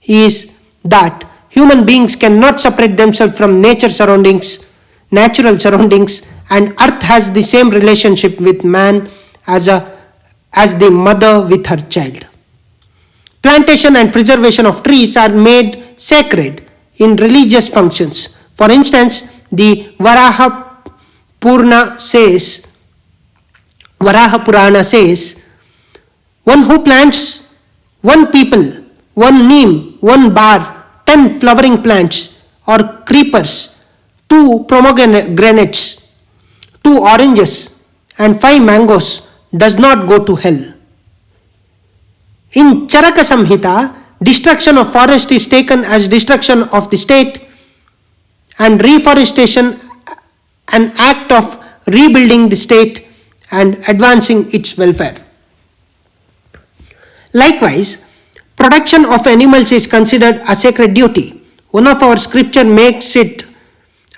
is that human beings cannot separate themselves from natural surroundings, and earth has the same relationship with man as the mother with her child. Plantation and preservation of trees are made sacred in religious functions. For instance, the Varaha Purana says, one who plants one people, one neem, one bar, 10 flowering plants or creepers, 2 pomegranates, 2 oranges, and 5 mangoes does not go to hell. In Charaka Samhita, destruction of forest is taken as destruction of the state and reforestation an act of rebuilding the state and advancing its welfare. Likewise, protection of animals is considered a sacred duty. One of our scripture makes it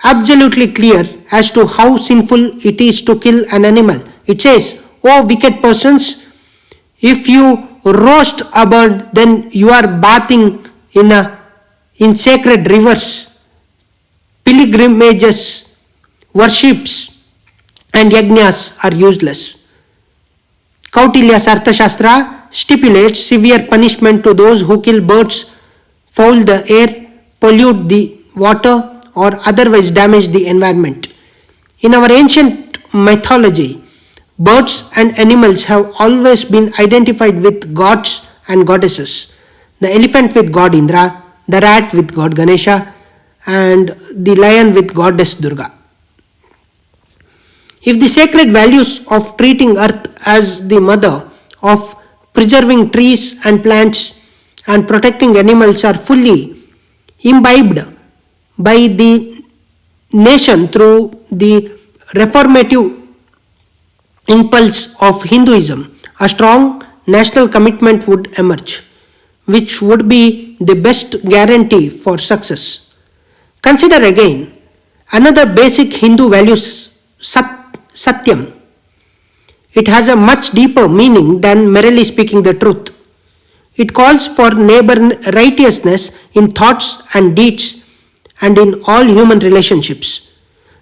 absolutely clear as to how sinful it is to kill an animal. It says, "O wicked persons, if you roast a bird, then you are bathing in sacred rivers, pilgrimages, worships, and yajnas are useless." Kautilya's Arthashastra stipulates severe punishment to those who kill birds, foul the air, pollute the water, or otherwise damage the environment. In our ancient mythology, birds and animals have always been identified with gods and goddesses. The elephant with god Indra, the rat with god Ganesha, and the lion with goddess Durga. If the sacred values of treating earth as the mother, of preserving trees and plants, and protecting animals are fully imbibed by the nation through the reformative impulse of Hinduism, a strong national commitment would emerge, which would be the best guarantee for success. Consider again another basic Hindu value, Satyam. It has a much deeper meaning than merely speaking the truth. It calls for neighbor righteousness in thoughts and deeds and in all human relationships.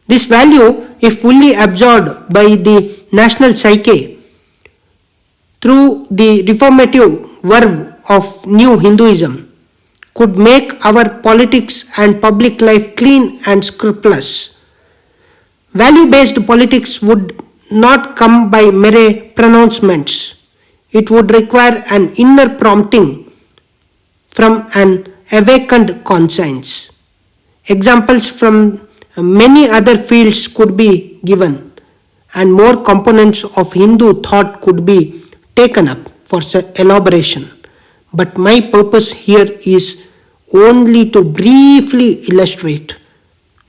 This value, if fully absorbed by the national psyche through the reformative verve of new Hinduism, could make our politics and public life clean and scrupulous. Value-based politics would not come by mere pronouncements. It would require an inner prompting from an awakened conscience. Examples from many other fields could be given, and more components of Hindu thought could be taken up for elaboration. But my purpose here is only to briefly illustrate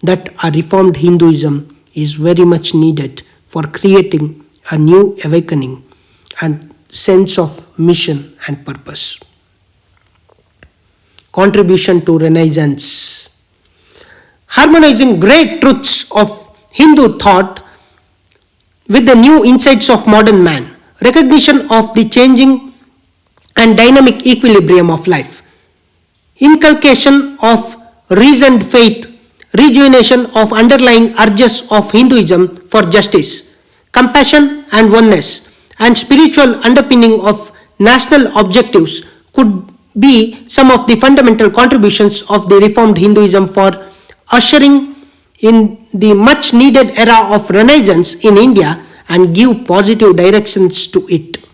that a reformed Hinduism is very much needed for creating a new awakening and sense of mission and purpose. Contribution to Renaissance. Harmonizing great truths of Hindu thought with the new insights of modern man, recognition of the changing and dynamic equilibrium of life, inculcation of reasoned faith, rejuvenation of underlying urges of Hinduism for justice, compassion and oneness, and spiritual underpinning of national objectives could be some of the fundamental contributions of the reformed Hinduism for ushering in the much needed era of Renaissance in India and give positive directions to it.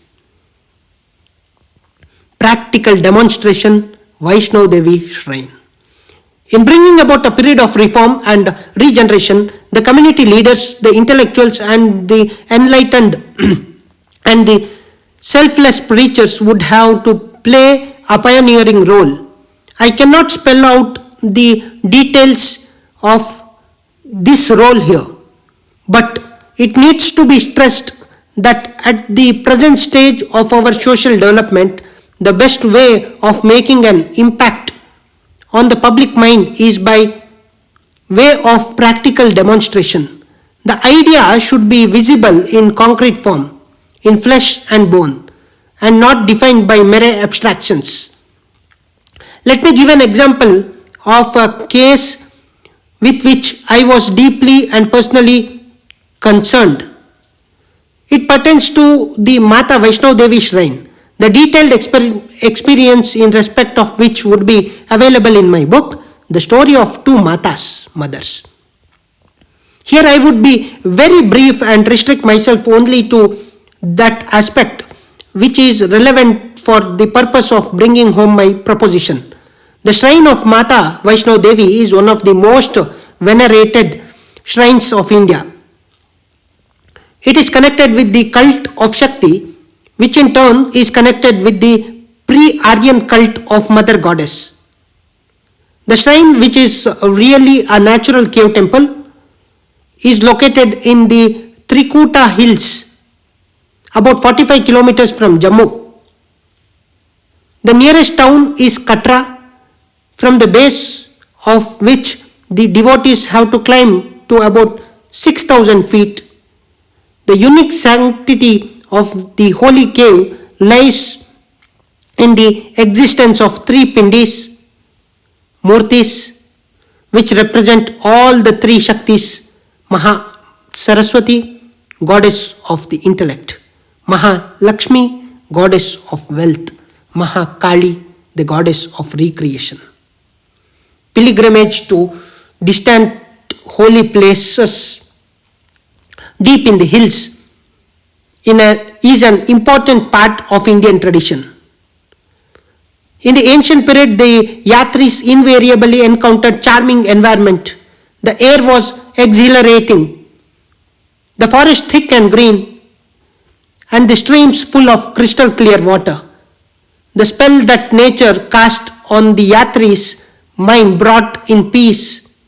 Practical demonstration, Vaishnava Devi Shrine. In bringing about a period of reform and regeneration, the community leaders, the intellectuals, and the enlightened and the selfless preachers would have to play a pioneering role. I cannot spell out the details of this role here, but it needs to be stressed that at the present stage of our social development, the best way of making an impact on the public mind is by way of practical demonstration. The idea should be visible in concrete form, in flesh and bone, and not defined by mere abstractions. Let me give an example of a case with which I was deeply and personally concerned. It pertains to the Mata Vaishnava Devi Shrine, the detailed experience in respect of which would be available in my book, The Story of Two Matas, Mothers. Here I would be very brief and restrict myself only to that aspect which is relevant for the purpose of bringing home my proposition. The shrine of Mata Vaishnava Devi is one of the most venerated shrines of India. It is connected with the cult of Shakti, which in turn is connected with the pre-Aryan cult of Mother Goddess. The shrine, which is really a natural cave temple, is located in the Trikuta hills, about 45 kilometers from Jammu. The nearest town is Katra, from the base of which the devotees have to climb to about 6,000 feet. The unique sanctity of the holy cave lies in the existence of three pindis, murtis, which represent all the three Shaktis: Maha Saraswati, goddess of the intellect; Maha Lakshmi, goddess of wealth; Maha Kali, the goddess of recreation. Pilgrimage to distant holy places deep in the hills is an important part of Indian tradition. In the ancient period, the Yatris invariably encountered charming environment. The air was exhilarating, the forest thick and green, and the streams full of crystal clear water. The spell that nature cast on the Yatris' mind brought in peace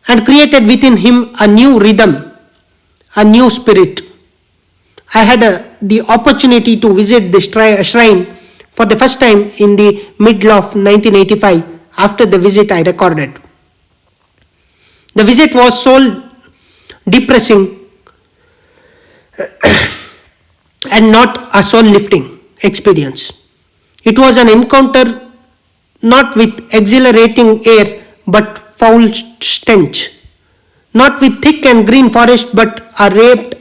and created within him a new rhythm, a new spirit. I had the opportunity to visit the shrine for the first time in the middle of 1985. After the visit, I recorded. The visit was so depressing and not a soul-lifting experience. It was an encounter not with exhilarating air but foul stench. not with thick and green forest but a raped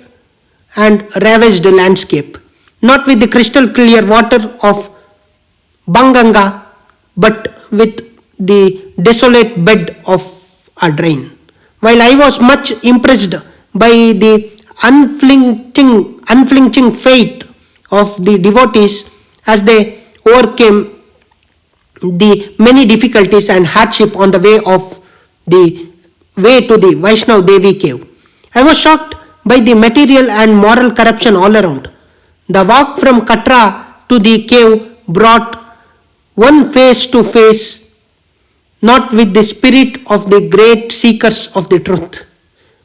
and ravaged landscape, not with the crystal clear water of Banganga but with the desolate bed of a drain. While I was much impressed by the unflinching faith of the devotees as they overcame the many difficulties and hardship on the way to the Vaishnava Devi cave, I was shocked by the material and moral corruption all around. The walk from Katra to the cave brought one face to face not with the spirit of the great seekers of the truth,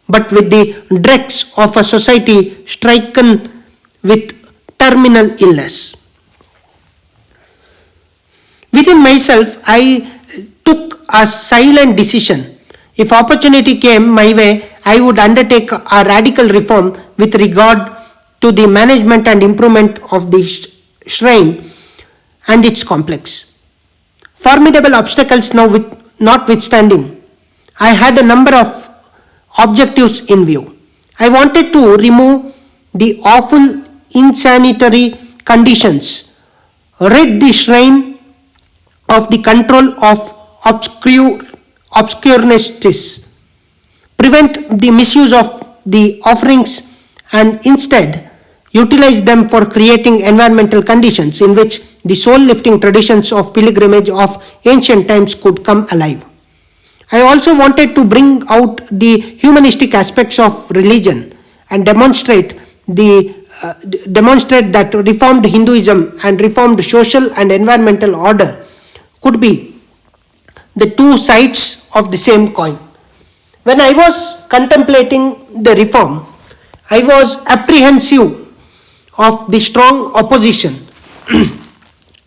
but with the dregs of a society stricken with terminal illness. Within myself, I took a silent decision. If opportunity came my way, I would undertake a radical reform with regard to the management and improvement of the shrine and its complex. Formidable obstacles notwithstanding, I had a number of objectives in view. I wanted to remove the awful insanitary conditions, rid the shrine of the control of obscurenists, prevent the misuse of the offerings, and instead utilize them for creating environmental conditions in which the soul lifting traditions of pilgrimage of ancient times could come alive. I also wanted to bring out the humanistic aspects of religion and demonstrate that reformed Hinduism and reformed social and environmental order could be the two sides of the same coin. When I was contemplating the reform, I was apprehensive of the strong opposition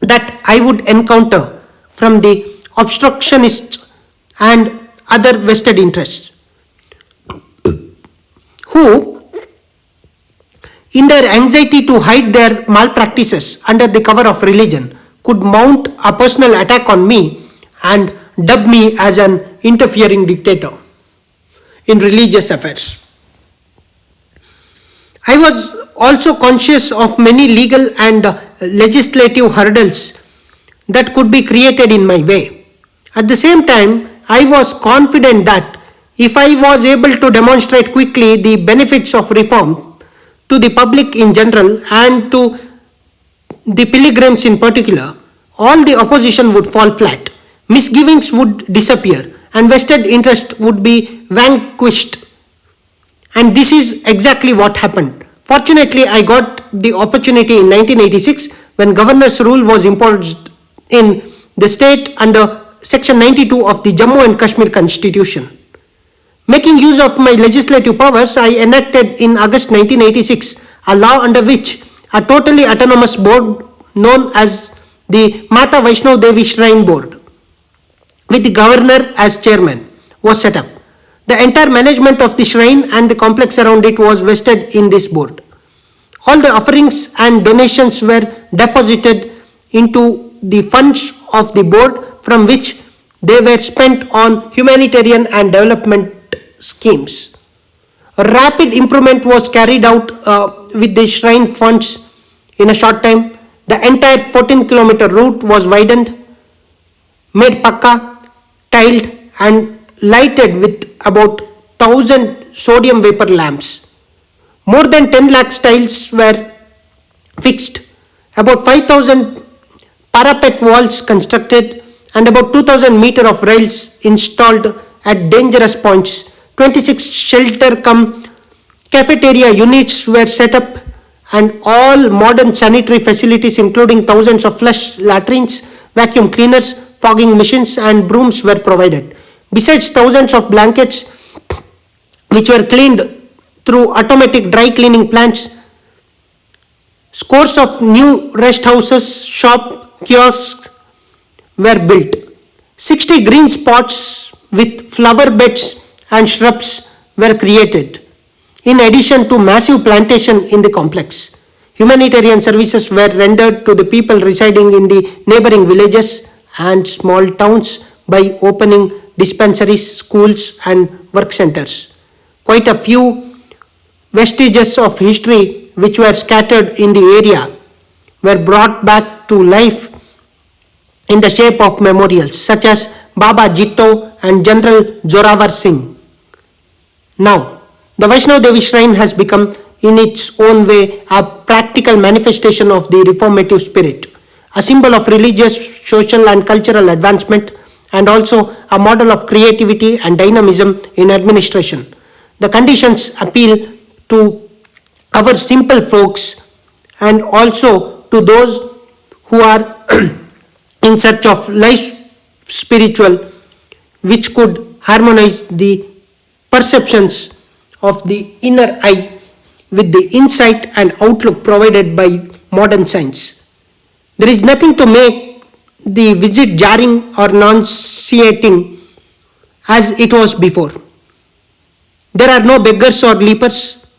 that I would encounter from the obstructionists and other vested interests who, in their anxiety to hide their malpractices under the cover of religion, could mount a personal attack on me and dub me as an interfering dictator in religious affairs. I was also conscious of many legal and legislative hurdles that could be created in my way. At the same time, I was confident that if I was able to demonstrate quickly the benefits of reform to the public in general and to the pilgrims in particular, all the opposition would fall flat, misgivings would disappear, and vested interest would be vanquished. And this is exactly what happened. Fortunately, I got the opportunity in 1986 when governor's rule was imposed in the state under Section 92 of the Jammu and Kashmir Constitution. Making use of my legislative powers, I enacted in August 1986 a law under which a totally autonomous board known as the Mata Vaishno Devi Shrine Board, with the governor as chairman, was set up. The entire management of the shrine and the complex around it was vested in this board. All the offerings and donations were deposited into the funds of the board, from which they were spent on humanitarian and development schemes. A rapid improvement was carried out with the shrine funds in a short time. The entire 14-kilometer route was widened, made pakka, tiled, and lighted with about 1,000 sodium vapor lamps. More than 10 lakh tiles were fixed, about 5,000 parapet walls constructed, and about 2,000 meters of rails installed at dangerous points. 26 shelter cum cafeteria units were set up, and all modern sanitary facilities including thousands of flush latrines, vacuum cleaners, fogging machines and brooms were provided. Besides thousands of blankets which were cleaned through automatic dry cleaning plants, scores of new rest houses, shop, kiosks were built. 60 green spots with flower beds and shrubs were created, in addition to massive plantation in the complex. Humanitarian services were rendered to the people residing in the neighboring villages and small towns by opening dispensaries, schools and work centers. Quite a few vestiges of history which were scattered in the area were brought back to life in the shape of memorials such as Baba Jitto and General Zorawar Singh. Now, the Vaishnava Devi shrine has become in its own way a practical manifestation of the reformative spirit, a symbol of religious, social and cultural advancement, and also a model of creativity and dynamism in administration. The conditions appeal to our simple folks and also to those who are in search of life spiritual, which could harmonize the perceptions of the inner eye with the insight and outlook provided by modern science. There is nothing to make the visit jarring or nauseating as it was before. There are no beggars or leapers,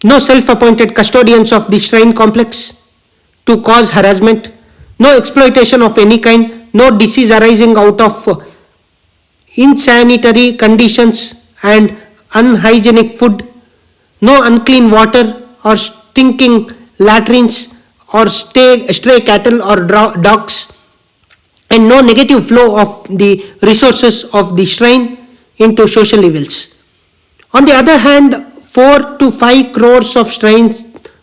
no self appointed custodians of the shrine complex to cause harassment, no exploitation of any kind, no disease arising out of insanitary conditions and unhygienic food, no unclean water or stinking latrines or stray cattle or dogs, and no negative flow of the resources of the shrine into social evils. On the other hand, 4 to 5 crores of shrine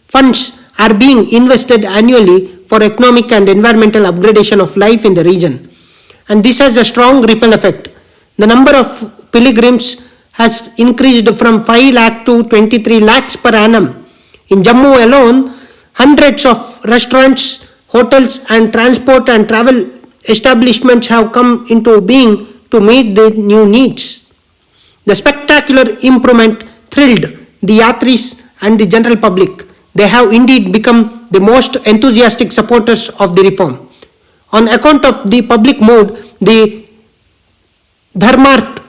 funds are being invested annually for economic and environmental upgradation of life in the region. And this has a strong ripple effect. The number of pilgrims has increased from 5 lakh to 23 lakhs per annum. In Jammu alone, hundreds of restaurants, hotels and transport and travel establishments have come into being to meet the new needs. The spectacular improvement thrilled the yatris and the general public. They have indeed become the most enthusiastic supporters of the reform. On account of the public mood, the Dharmarth,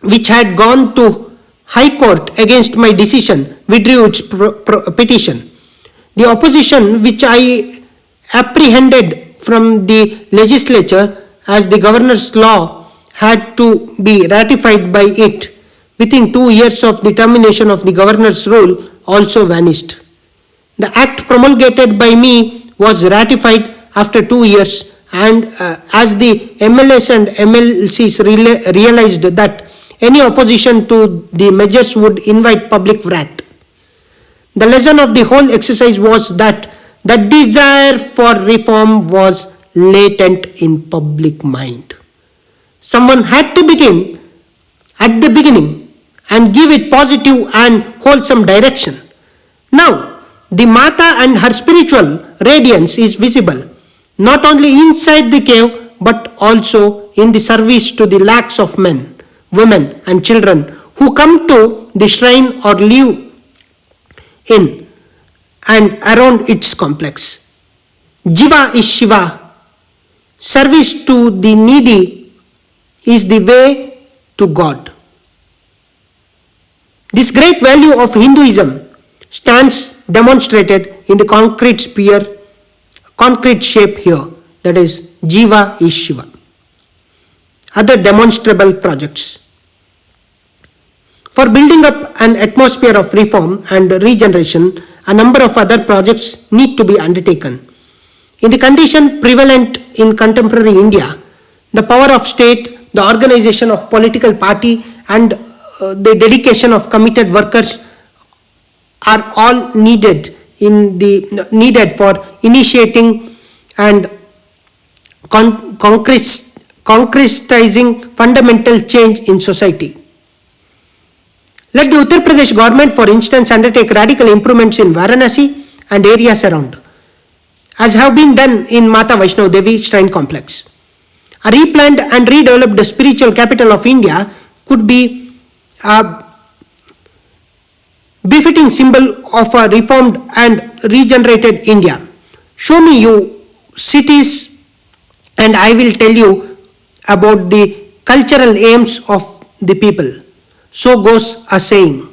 which had gone to High Court against my decision, withdrew its petition. The opposition, which I apprehended from the legislature as the governor's law had to be ratified by it within 2 years of the termination of the governor's rule, also vanished. The act promulgated by me was ratified after 2 years, and as the MLAs and MLCs realized that any opposition to the measures would invite public wrath. The lesson of the whole exercise was that the desire for reform was latent in public mind. Someone had to begin at the beginning and give it positive and wholesome direction. Now, the Mata and her spiritual radiance is visible, not only inside the cave but also in the service to the lakhs of men, women and children who come to the shrine or live in and around its complex. Jiva is Shiva. Service to the needy is the way to God. This great value of Hinduism stands demonstrated in the concrete shape here, that is, Jiva is Shiva. Other demonstrable projects. For building up an atmosphere of reform and regeneration, a number of other projects need to be undertaken. In the condition prevalent in contemporary India, the power of state, the organization of political party and the dedication of committed workers are all needed for initiating and concretizing fundamental change in society. Let the Uttar Pradesh government, for instance, undertake radical improvements in Varanasi and areas around, as have been done in Mata Vaishnava Devi Shrine Complex. A replanned and redeveloped spiritual capital of India could be a befitting symbol of a reformed and regenerated India. Show me you cities and I will tell you about the cultural aims of the people. So goes a saying.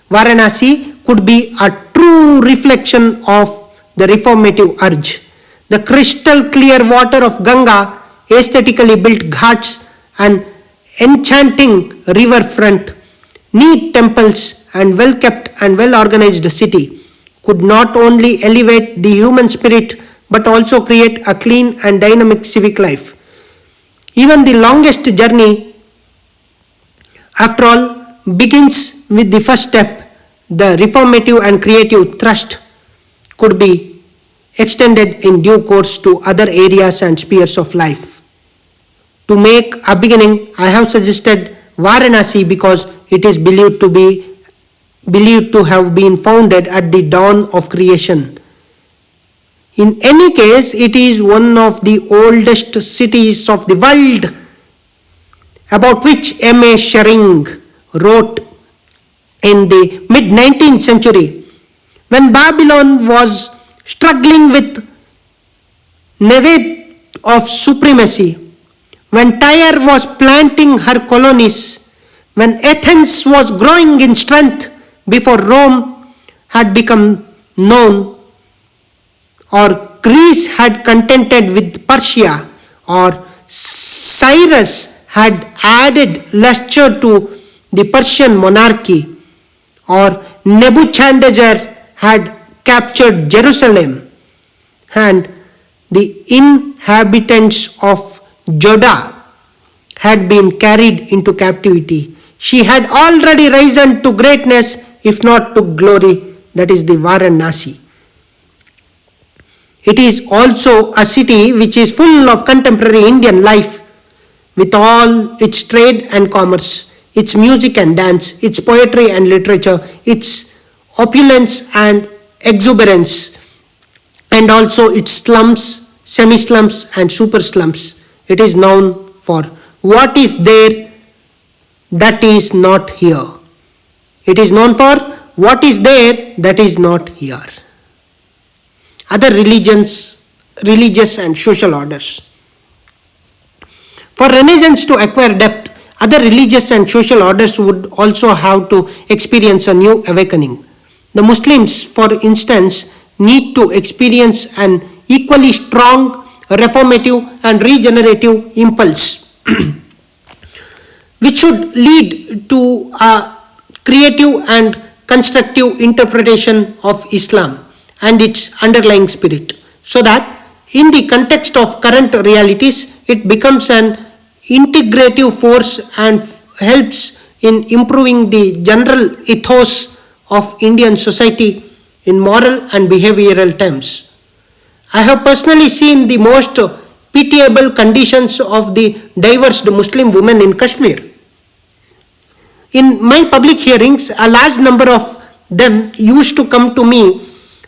Varanasi could be a true reflection of the reformative urge. The crystal clear water of Ganga, aesthetically built ghats and enchanting riverfront, neat temples and well kept and well organized city could not only elevate the human spirit but also create a clean and dynamic civic life. Even the longest journey, after all, begins with the first step. The reformative and creative thrust could be extended in due course to other areas and spheres of life. To make a beginning, I have suggested Varanasi because it is believed to have been founded at the dawn of creation. In any case, it is one of the oldest cities of the world, about which M.A. Shering wrote in the mid 19th century. When Babylon was struggling with Nevet of supremacy, when Tyre was planting her colonies, when Athens was growing in strength before Rome had become known, or Greece had contended with Persia, or Cyrus had added luster to the Persian monarchy, or Nebuchadnezzar had captured Jerusalem, and the inhabitants of Judah had been carried into captivity. She had already risen to greatness, if not to glory, that is the Varanasi. It is also a city which is full of contemporary Indian life, with all its trade and commerce, its music and dance, its poetry and literature, its opulence and exuberance, and also its slums, semi-slums and super slums. It is known for what is there that is not here. It is known for what is there that is not here. Other religious and social orders. For Renaissance to acquire depth, other religious and social orders would also have to experience a new awakening. The Muslims, for instance, need to experience an equally strong reformative and regenerative impulse, which should lead to a creative and constructive interpretation of Islam and its underlying spirit, so that in the context of current realities, it becomes an integrative force and helps in improving the general ethos of Indian society in moral and behavioral terms. I have personally seen the most pitiable conditions of the divorced Muslim women in Kashmir. In my public hearings, a large number of them used to come to me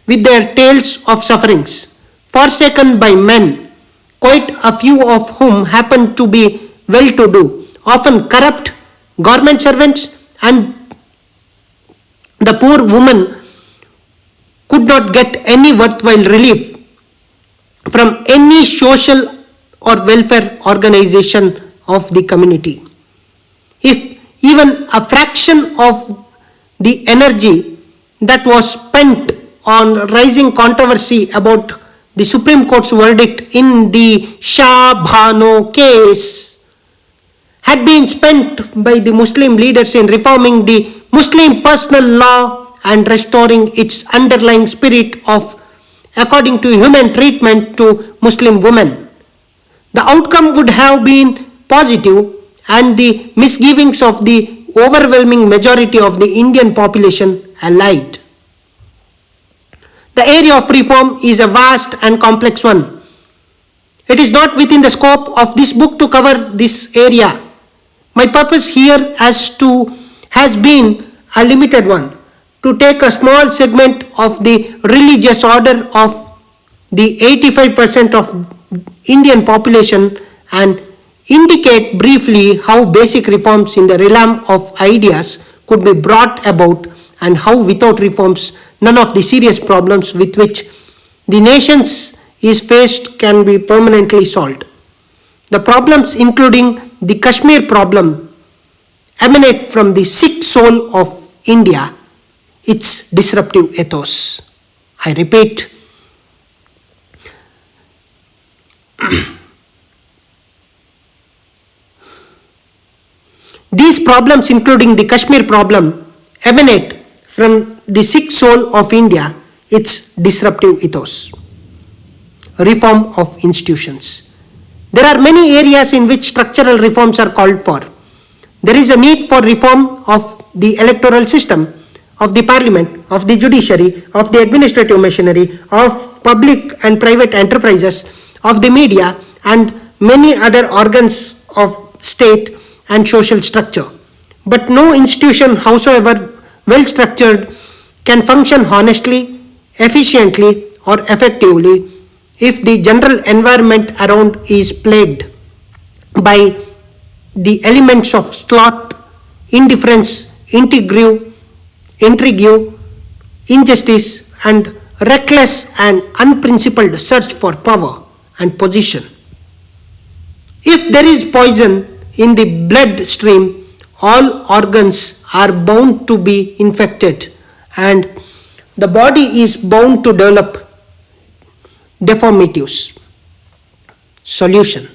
with their tales of sufferings, forsaken by men, quite a few of whom happened to be well to do, often corrupt government servants, and the poor woman could not get any worthwhile relief from any social or welfare organization of the community. If even a fraction of the energy that was spent on raising controversy about the Supreme Court's verdict in the Shah Bano case had been spent by the Muslim leaders in reforming the Muslim personal law and restoring its underlying spirit of according to human treatment to Muslim women, the outcome would have been positive, and the misgivings of the overwhelming majority of the Indian population allied. The area of reform is a vast and complex one. It is not within the scope of this book to cover this area. My purpose here has been a limited one, to take a small segment of the religious order of the 85% of Indian population and indicate briefly how basic reforms in the realm of ideas could be brought about, and how without reforms none of the serious problems with which the nation is faced can be permanently solved. The problems, including the Kashmir problem, emanate from the sick soul of India, its disruptive ethos. I repeat, These problems, including the Kashmir problem, emanate from the sick soul of India, its disruptive ethos. Reform of institutions. There are many areas in which structural reforms are called for. There is a need for reform of the electoral system, of the parliament, of the judiciary, of the administrative machinery, of public and private enterprises, of the media, and many other organs of state and social structure. But no institution, howsoever well structured, can function honestly, efficiently, or effectively if the general environment around is plagued by the elements of sloth, indifference, intrigue, injustice, and reckless and unprincipled search for power and position. If there is poison in the blood stream, all organs are bound to be infected and the body is bound to develop deformities. Solution.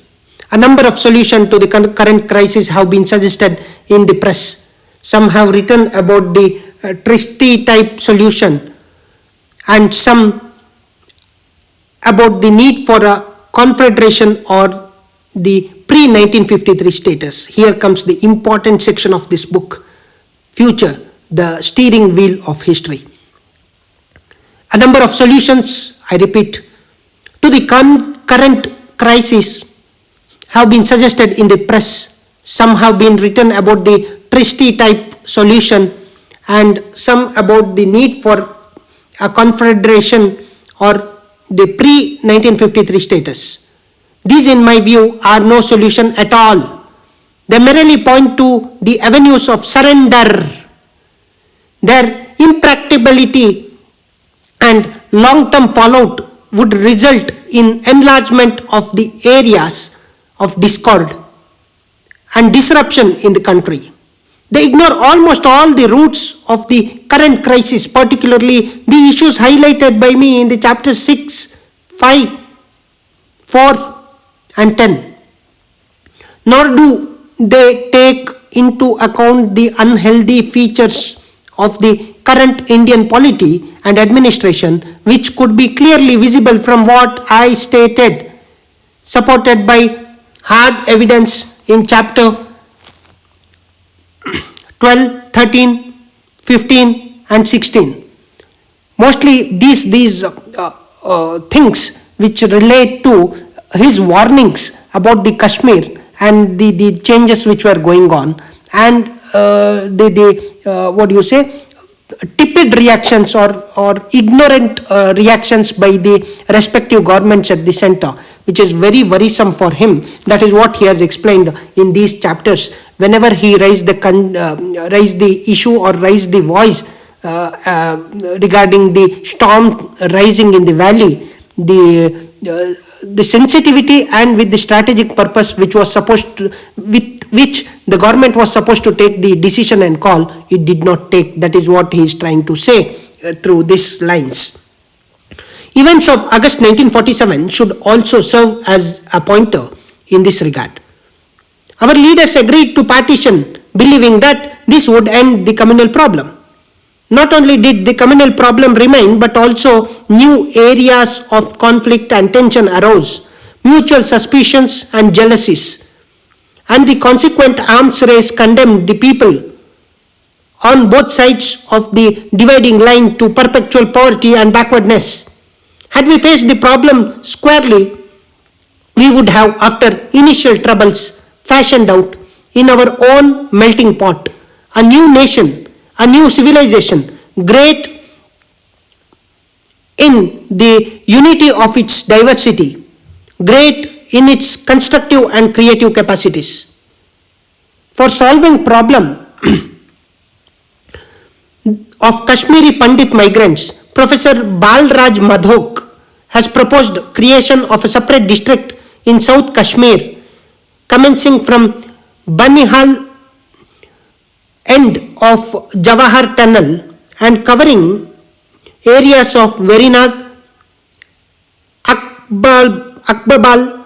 A number of solutions to the current crisis have been suggested in the press. Some have written about the Tristty type solution and some about the need for a confederation or the pre-1953 status. Here comes the important section of this book, Future, the steering wheel of history. A number of solutions, I repeat, to the current crisis have been suggested in the press. Some have been written about the Tristty type solution and some about the need for a confederation or the pre-1953 status. These, in my view, are no solution at all. They merely point to the avenues of surrender. Their impracticability and long-term fallout would result in enlargement of the areas of discord and disruption in the country. They ignore almost all the roots of the current crisis, particularly the issues highlighted by me in the chapters 6, 5, 4, and 10. Nor do they take into account the unhealthy features of the current Indian polity and administration, which could be clearly visible from what I stated, supported by hard evidence in chapter 12, 13, 15, and 16. Mostly these things which relate to his warnings about the Kashmir and the changes which were going on and tepid reactions or ignorant reactions by the respective governments at the center, which is very worrisome for him. That is what he has explained in these chapters. Whenever he raised the issue or raised the voice regarding the storm rising in the valley, the sensitivity and with the strategic purpose with which the government was supposed to take the decision and call, it did not take. That is what he is trying to say through these lines. Events of August 1947 should also serve as a pointer in this regard. Our leaders agreed to partition, believing that this would end the communal problem. Not only did the communal problem remain, but also new areas of conflict and tension arose, mutual suspicions and jealousies, and the consequent arms race condemned the people on both sides of the dividing line to perpetual poverty and backwardness. Had we faced the problem squarely, we would have, after initial troubles, fashioned out in our own melting pot a new nation, a new civilization, great in the unity of its diversity, great in its constructive and creative capacities. For solving problem of Kashmiri Pandit migrants, Professor Balraj Madhok has proposed creation of a separate district in South Kashmir, commencing from Banihal end of Jawahar Tunnel and covering areas of Verinag, Akbabal,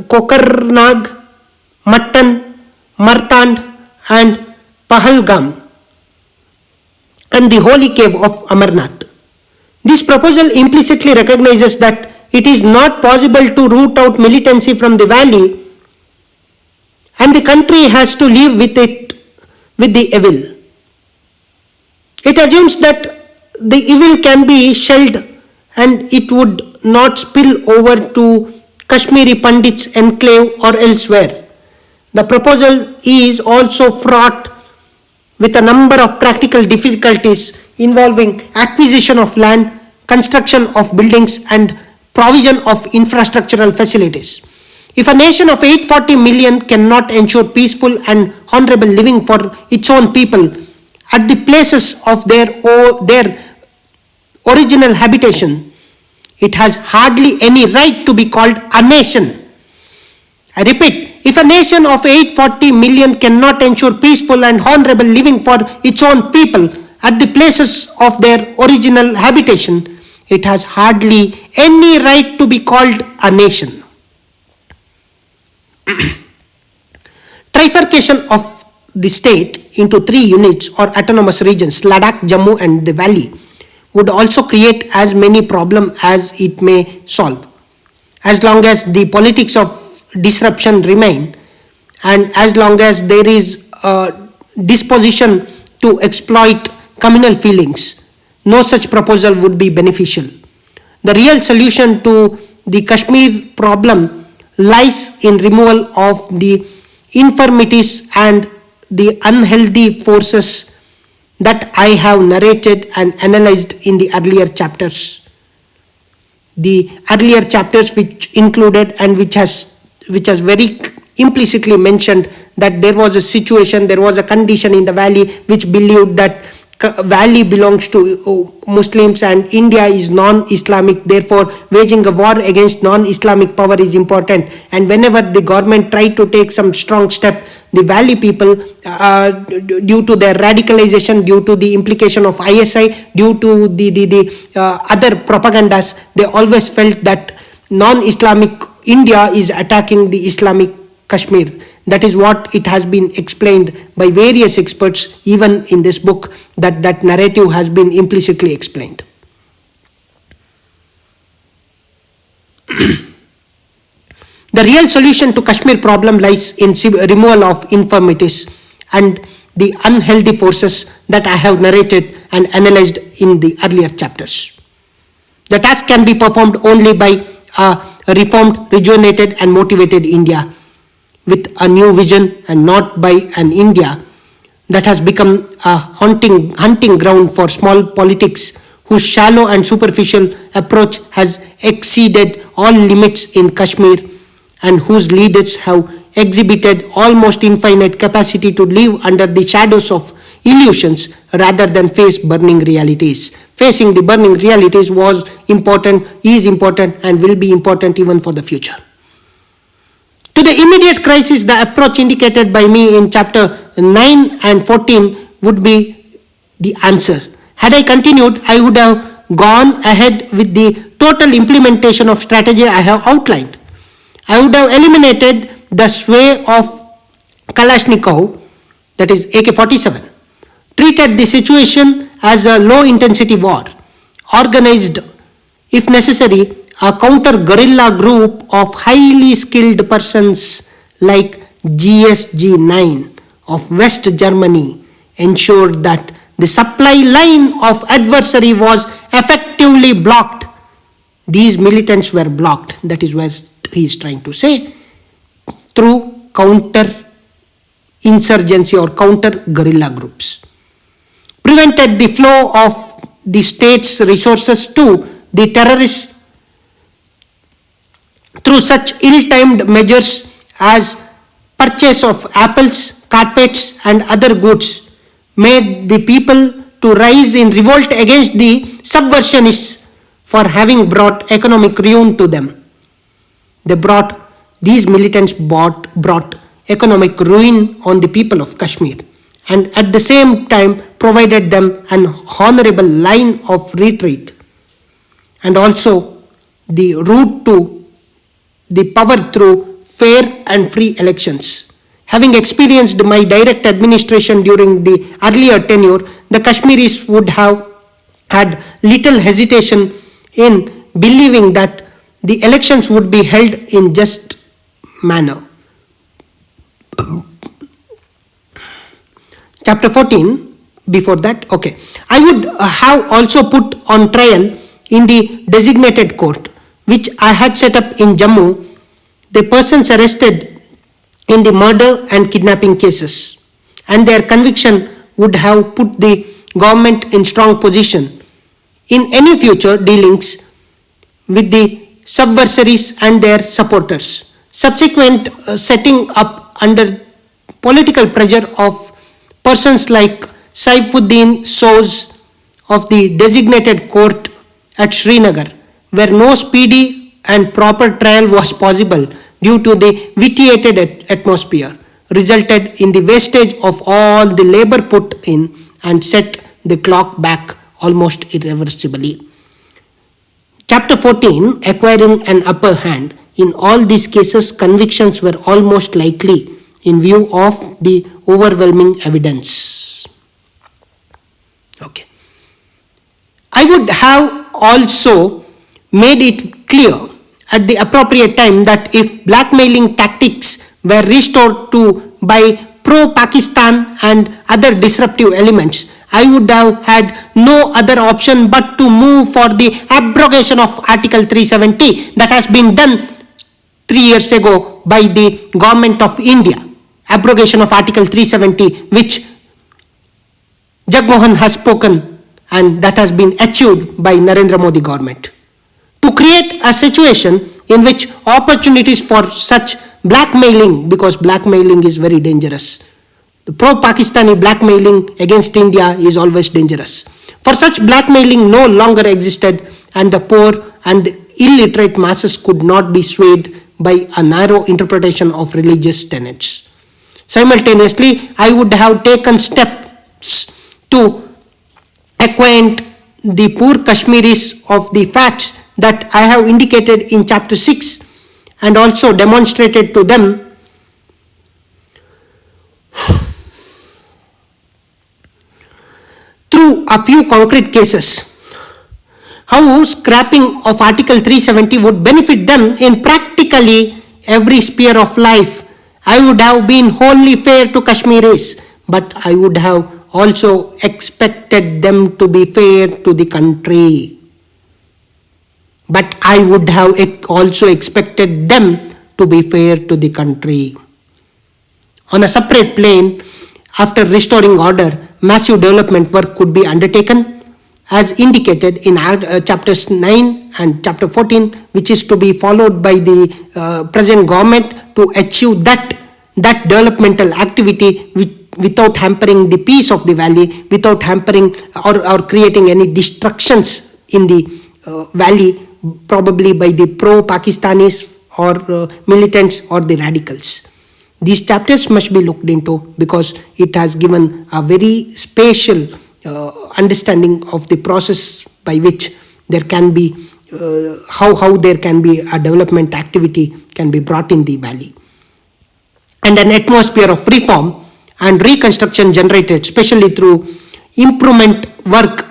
Kokarnag, Mattan, Martand and Pahalgam and the holy cave of Amarnath. This proposal implicitly recognizes that it is not possible to root out militancy from the valley and the country has to live with the evil. It assumes that the evil can be shelled and it would not spill over to Kashmiri Pandits' enclave or elsewhere. The proposal is also fraught with a number of practical difficulties involving acquisition of land, construction of buildings, and provision of infrastructural facilities. If a nation of 840 million cannot ensure peaceful and honorable living for its own people at the places of their original habitation, it has hardly any right to be called a nation. I repeat, if a nation of 840 million cannot ensure peaceful and honorable living for its own people at the places of their original habitation, it has hardly any right to be called a nation. Trifurcation of the state into 3 units or autonomous regions, Ladakh, Jammu and the Valley, would also create as many problems as it may solve. As long as the politics of disruption remain and as long as there is a disposition to exploit communal feelings, no such proposal would be beneficial. The real solution to the Kashmir problem lies in removal of the infirmities and the unhealthy forces that I have narrated and analyzed in the earlier chapters. The earlier chapters which included and which has very implicitly mentioned that there was a situation, there was a condition in the valley which believed that valley belongs to Muslims and India is non-Islamic, therefore waging a war against non-Islamic power is important. And whenever the government tried to take some strong step, the valley people, due to their radicalization, due to the implication of ISI, due to the other propagandas, they always felt that non-Islamic India is attacking the Islamic Kashmir. That is what it has been explained by various experts, even in this book, that narrative has been implicitly explained. The real solution to Kashmir problem lies in removal of infirmities and the unhealthy forces that I have narrated and analyzed in the earlier chapters. The task can be performed only by a reformed, rejuvenated and motivated India with a new vision and not by an India that has become a hunting ground for small politics whose shallow and superficial approach has exceeded all limits in Kashmir and whose leaders have exhibited almost infinite capacity to live under the shadows of illusions rather than face burning realities. Facing the burning realities was important, is important and will be important even for the future. To the immediate crisis, the approach indicated by me in chapter 9 and 14 would be the answer. Had I continued, I would have gone ahead with the total implementation of strategy I have outlined. I would have eliminated the sway of Kalashnikov, that is AK-47, treated the situation as a low-intensity war, organized, if necessary, a counter-guerrilla group of highly skilled persons like GSG-9 of West Germany, ensured that the supply line of adversary was effectively blocked. These militants were blocked, that is what he is trying to say, through counter-insurgency or counter-guerrilla groups. Prevented the flow of the state's resources to the terrorists through such ill-timed measures as purchase of apples, carpets and other goods, made the people to rise in revolt against the subversionists for having brought economic ruin to them. These militants brought economic ruin on the people of Kashmir and at the same time provided them an honorable line of retreat and also the route to the power through fair and free elections. Having experienced my direct administration during the earlier tenure, the Kashmiris would have had little hesitation in believing that the elections would be held in just manner. Chapter 14, before that, okay. I would have also put on trial in the designated court, which I had set up in Jammu, the persons arrested in the murder and kidnapping cases, and their conviction would have put the government in strong position in any future dealings with the subversaries and their supporters. Subsequent setting up under political pressure of persons like Saifuddin Soz of the designated court at Srinagar, where no speedy and proper trial was possible due to the vitiated atmosphere, resulted in the wastage of all the labor put in and set the clock back almost irreversibly. Chapter 14, acquiring an upper hand. In all these cases, convictions were almost likely in view of the overwhelming evidence. Okay. I would have also made it clear at the appropriate time that if blackmailing tactics were restored to by pro-Pakistan and other disruptive elements, I would have had no other option but to move for the abrogation of Article 370 that has been done 3 years ago by the government of India. Abrogation of Article 370, which Jagmohan has spoken, and that has been achieved by Narendra Modi government. To create a situation in which opportunities for such blackmailing, because blackmailing is very dangerous. The pro-Pakistani blackmailing against India is always dangerous. For such blackmailing no longer existed, and the poor and illiterate masses could not be swayed by a narrow interpretation of religious tenets. Simultaneously, I would have taken steps to acquaint the poor Kashmiris of the facts that I have indicated in chapter 6 and also demonstrated to them through a few concrete cases how scrapping of Article 370 would benefit them in practically every sphere of life. I would have been wholly fair to Kashmiris, but I would have also expected them to be fair to the country. But I would have also expected them to be fair to the country. On a separate plane, after restoring order, massive development work could be undertaken as indicated in chapters 9 and chapter 14, which is to be followed by the present government to achieve that developmental activity without hampering the peace of the valley, without hampering or creating any destructions in the valley, probably by the pro-Pakistanis or militants or the radicals. These chapters must be looked into because it has given a very spatial understanding of the process by which there can be how there can be a development activity can be brought in the valley, and an atmosphere of reform and reconstruction generated especially through improvement work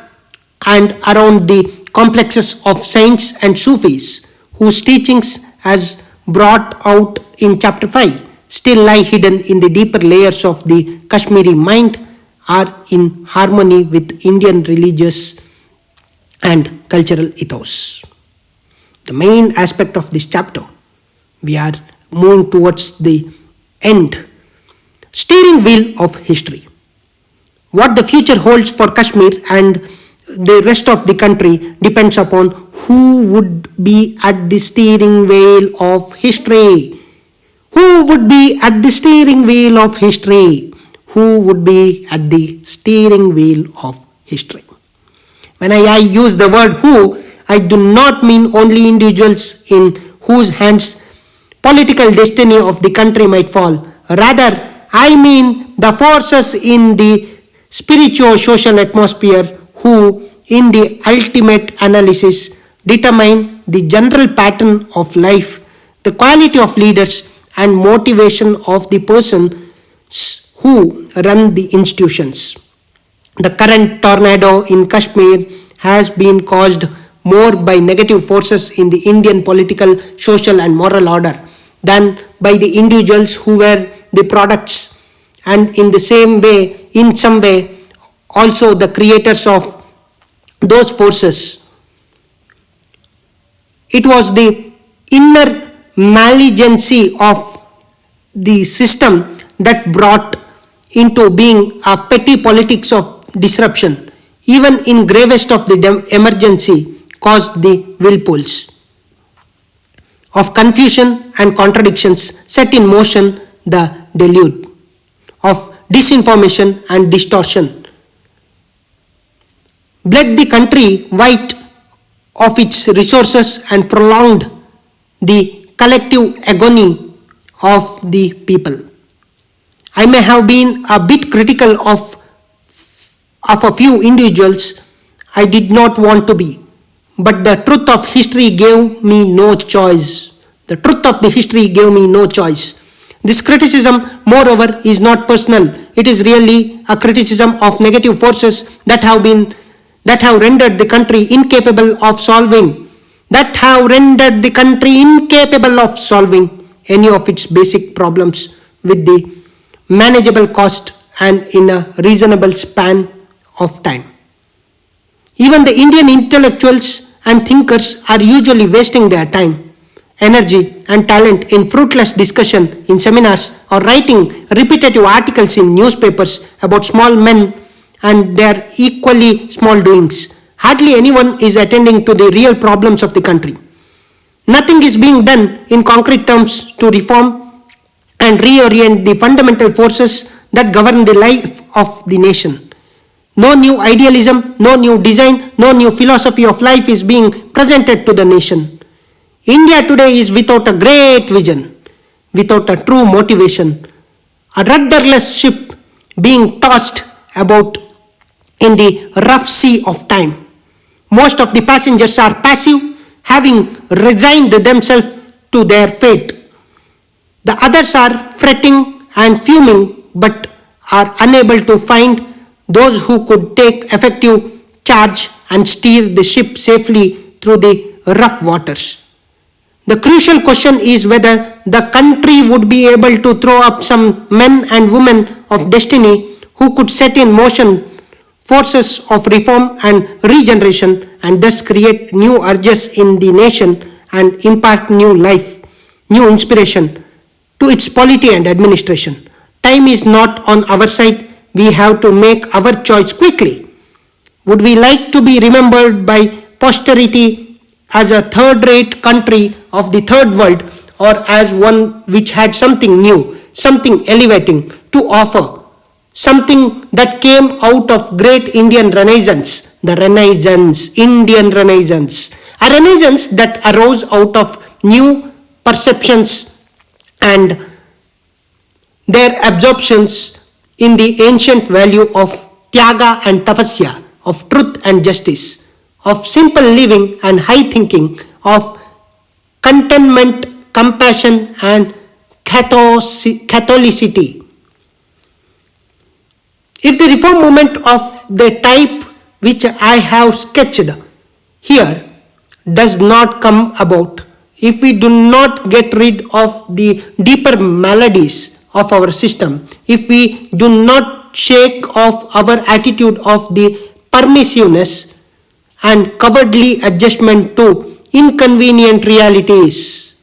and around the complexes of saints and Sufis whose teachings as brought out in chapter 5 still lie hidden in the deeper layers of the Kashmiri mind, are in harmony with Indian religious and cultural ethos. The main aspect of this chapter, we are moving towards the end. Steering wheel of history. What the future holds for Kashmir and the rest of the country depends upon who would be at the steering wheel of history. Who would be at the steering wheel of history? Who would be at the steering wheel of history? When I use the word who, I do not mean only individuals in whose hands political destiny of the country might fall. Rather, I mean the forces in the spiritual-social atmosphere who, in the ultimate analysis, determine the general pattern of life, the quality of leaders, and motivation of the person who run the institutions. The current tornado in Kashmir has been caused more by negative forces in the Indian political, social, and moral order than by the individuals who were the products, and in some way, also the creators of those forces. It was the inner malignancy of the system that brought into being a petty politics of disruption, even in gravest of the emergency, caused the whirlpools of confusion and contradictions, set in motion the deluge of disinformation and distortion, bled the country white of its resources, and prolonged the collective agony of the people. I may have been a bit critical of a few individuals. I did not want to be, but the truth of history gave me no choice. The truth of the history gave me no choice. This criticism, moreover, is not personal. It is really a criticism of negative forces that have rendered the country incapable of solving any of its basic problems with the manageable cost and in a reasonable span of time. Even the Indian intellectuals and thinkers are usually wasting their time, energy, and talent in fruitless discussion in seminars or writing repetitive articles in newspapers about small men and their equally small doings. Hardly anyone is attending to the real problems of the country. Nothing is being done in concrete terms to reform and reorient the fundamental forces that govern the life of the nation. No new idealism, no new design, no new philosophy of life is being presented to the nation. India today is without a great vision, without a true motivation, a rudderless ship being tossed about in the rough sea of time. Most of the passengers are passive, having resigned themselves to their fate. The others are fretting and fuming, but are unable to find those who could take effective charge and steer the ship safely through the rough waters. The crucial question is whether the country would be able to throw up some men and women of destiny who could set in motion forces of reform and regeneration, and thus create new urges in the nation and impart new life, new inspiration to its polity and administration. Time is not on our side. We have to make our choice quickly. Would we like to be remembered by posterity as a third-rate country of the third world, or as one which had something new, something elevating to offer, something that came out of great Indian Renaissance, Indian Renaissance, a Renaissance that arose out of new perceptions and their absorptions in the ancient value of tyaga and tapasya, of truth and justice, of simple living and high thinking, of contentment, compassion, and Catholicity. If the reform movement of the type which I have sketched here does not come about, if we do not get rid of the deeper maladies of our system, if we do not shake off our attitude of the permissiveness and cowardly adjustment to inconvenient realities,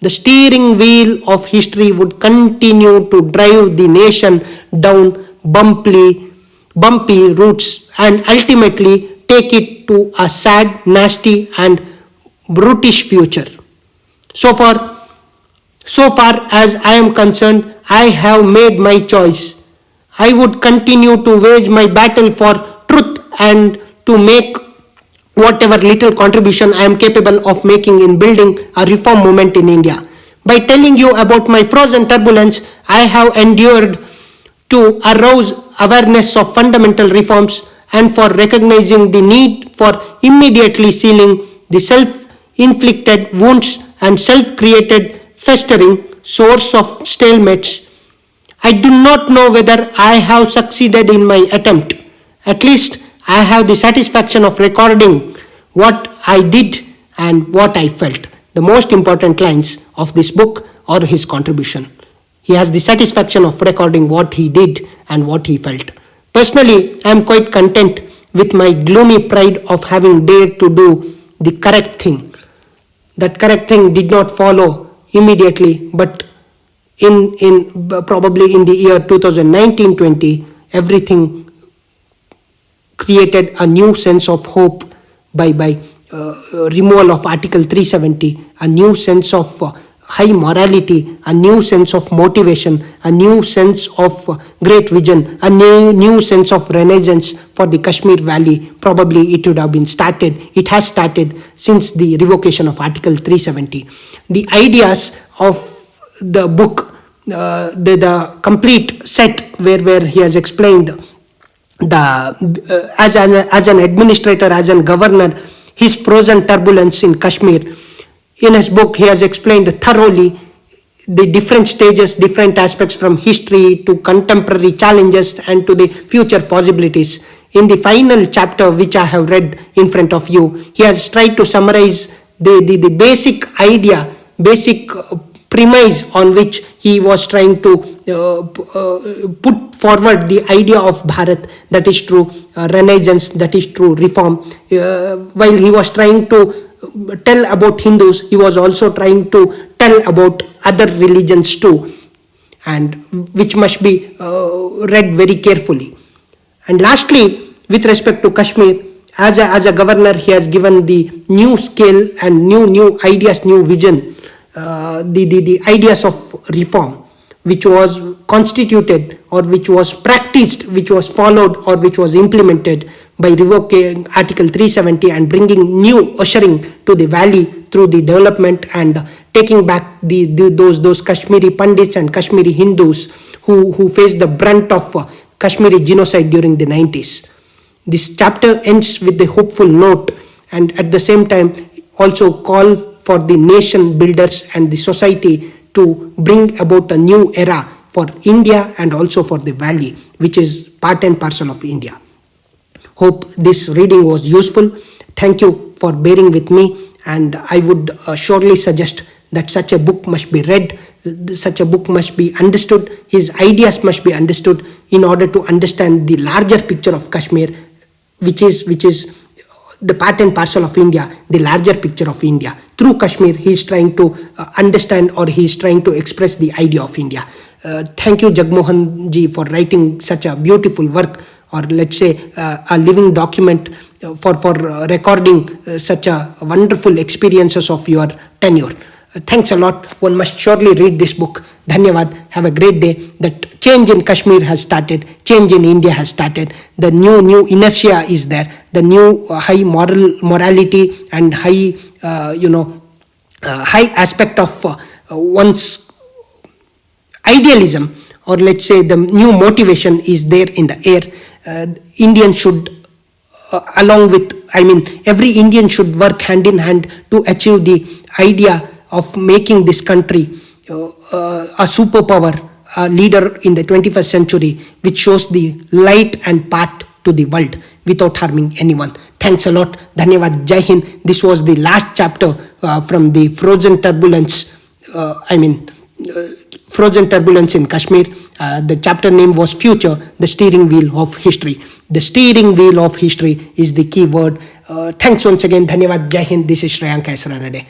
the steering wheel of history would continue to drive the nation down bumpy routes and ultimately take it to a sad, nasty, and brutish future. So far as I am concerned, I have made my choice. I would continue to wage my battle for truth and to make whatever little contribution I am capable of making in building a reform movement in India. By telling you about my frozen turbulence, I have endured to arouse awareness of fundamental reforms and for recognizing the need for immediately sealing the self-inflicted wounds and self-created festering source of stalemates. I do not know whether I have succeeded in my attempt. At least I have the satisfaction of recording what I did and what I felt. The most important lines of this book are his contribution. He has the satisfaction of recording what he did and what he felt. Personally, I am quite content with my gloomy pride of having dared to do the correct thing. That correct thing did not follow immediately, but in probably in the year 2019-20, everything created a new sense of hope by removal of Article 370, a new sense of high morality, a new sense of motivation, a new sense of great vision, a new sense of renaissance for the Kashmir Valley. Probably it would have been started, it has started since the revocation of Article 370. The ideas of the book, the complete set where he has explained as an administrator, as a governor, his frozen turbulence in Kashmir. In his book, he has explained thoroughly the different stages, different aspects from history to contemporary challenges and to the future possibilities. In the final chapter, which I have read in front of you, he has tried to summarize the basic idea, basic premise on which he was trying to put forward the idea of Bharat, that is true renaissance, that is true reform. While he was trying to tell about Hindus, he was also trying to tell about other religions too, and which must be read very carefully. And lastly, with respect to Kashmir, as a governor, he has given the new scale and new ideas, new vision, the ideas of reform, which was constituted or which was practiced, which was followed or which was implemented by revoking Article 370 and bringing new ushering to the valley through the development and taking back those Kashmiri Pandits and Kashmiri Hindus who faced the brunt of Kashmiri genocide during the 90s. This chapter ends with the hopeful note, and at the same time also call for the nation builders and the society to bring about a new era for India and also for the valley, which is part and parcel of India. Hope this reading was useful. Thank you for bearing with me, and I would surely suggest that such a book must be read, such a book must be understood, his ideas must be understood in order to understand the larger picture of Kashmir, which is the part and parcel of India, the larger picture of India. Through Kashmir, he is trying to understand, or he is trying to express the idea of India. Thank you, Jagmohan ji, for writing such a beautiful work, or let's say a living document for recording such a wonderful experiences of your tenure. Thanks a lot. One must surely read this book. Dhanyavad. Have a great day. That change in Kashmir has started. Change in India has started. The new inertia is there. The new high morality and high high aspect of one's idealism, or let's say the new motivation is there in the air. Indians should every Indian should work hand in hand to achieve the idea of making this country a superpower, a leader in the 21st century, which shows the light and path to the world without harming anyone. Thanks a lot. Dhanyavad. Jai Hind. This was the last chapter from the frozen turbulence. Frozen turbulence in Kashmir. The chapter name was Future, the steering wheel of history. The steering wheel of history is the key word. Thanks once again. Dhanyavad. Jai Hind. This is Shreyanka Esranade.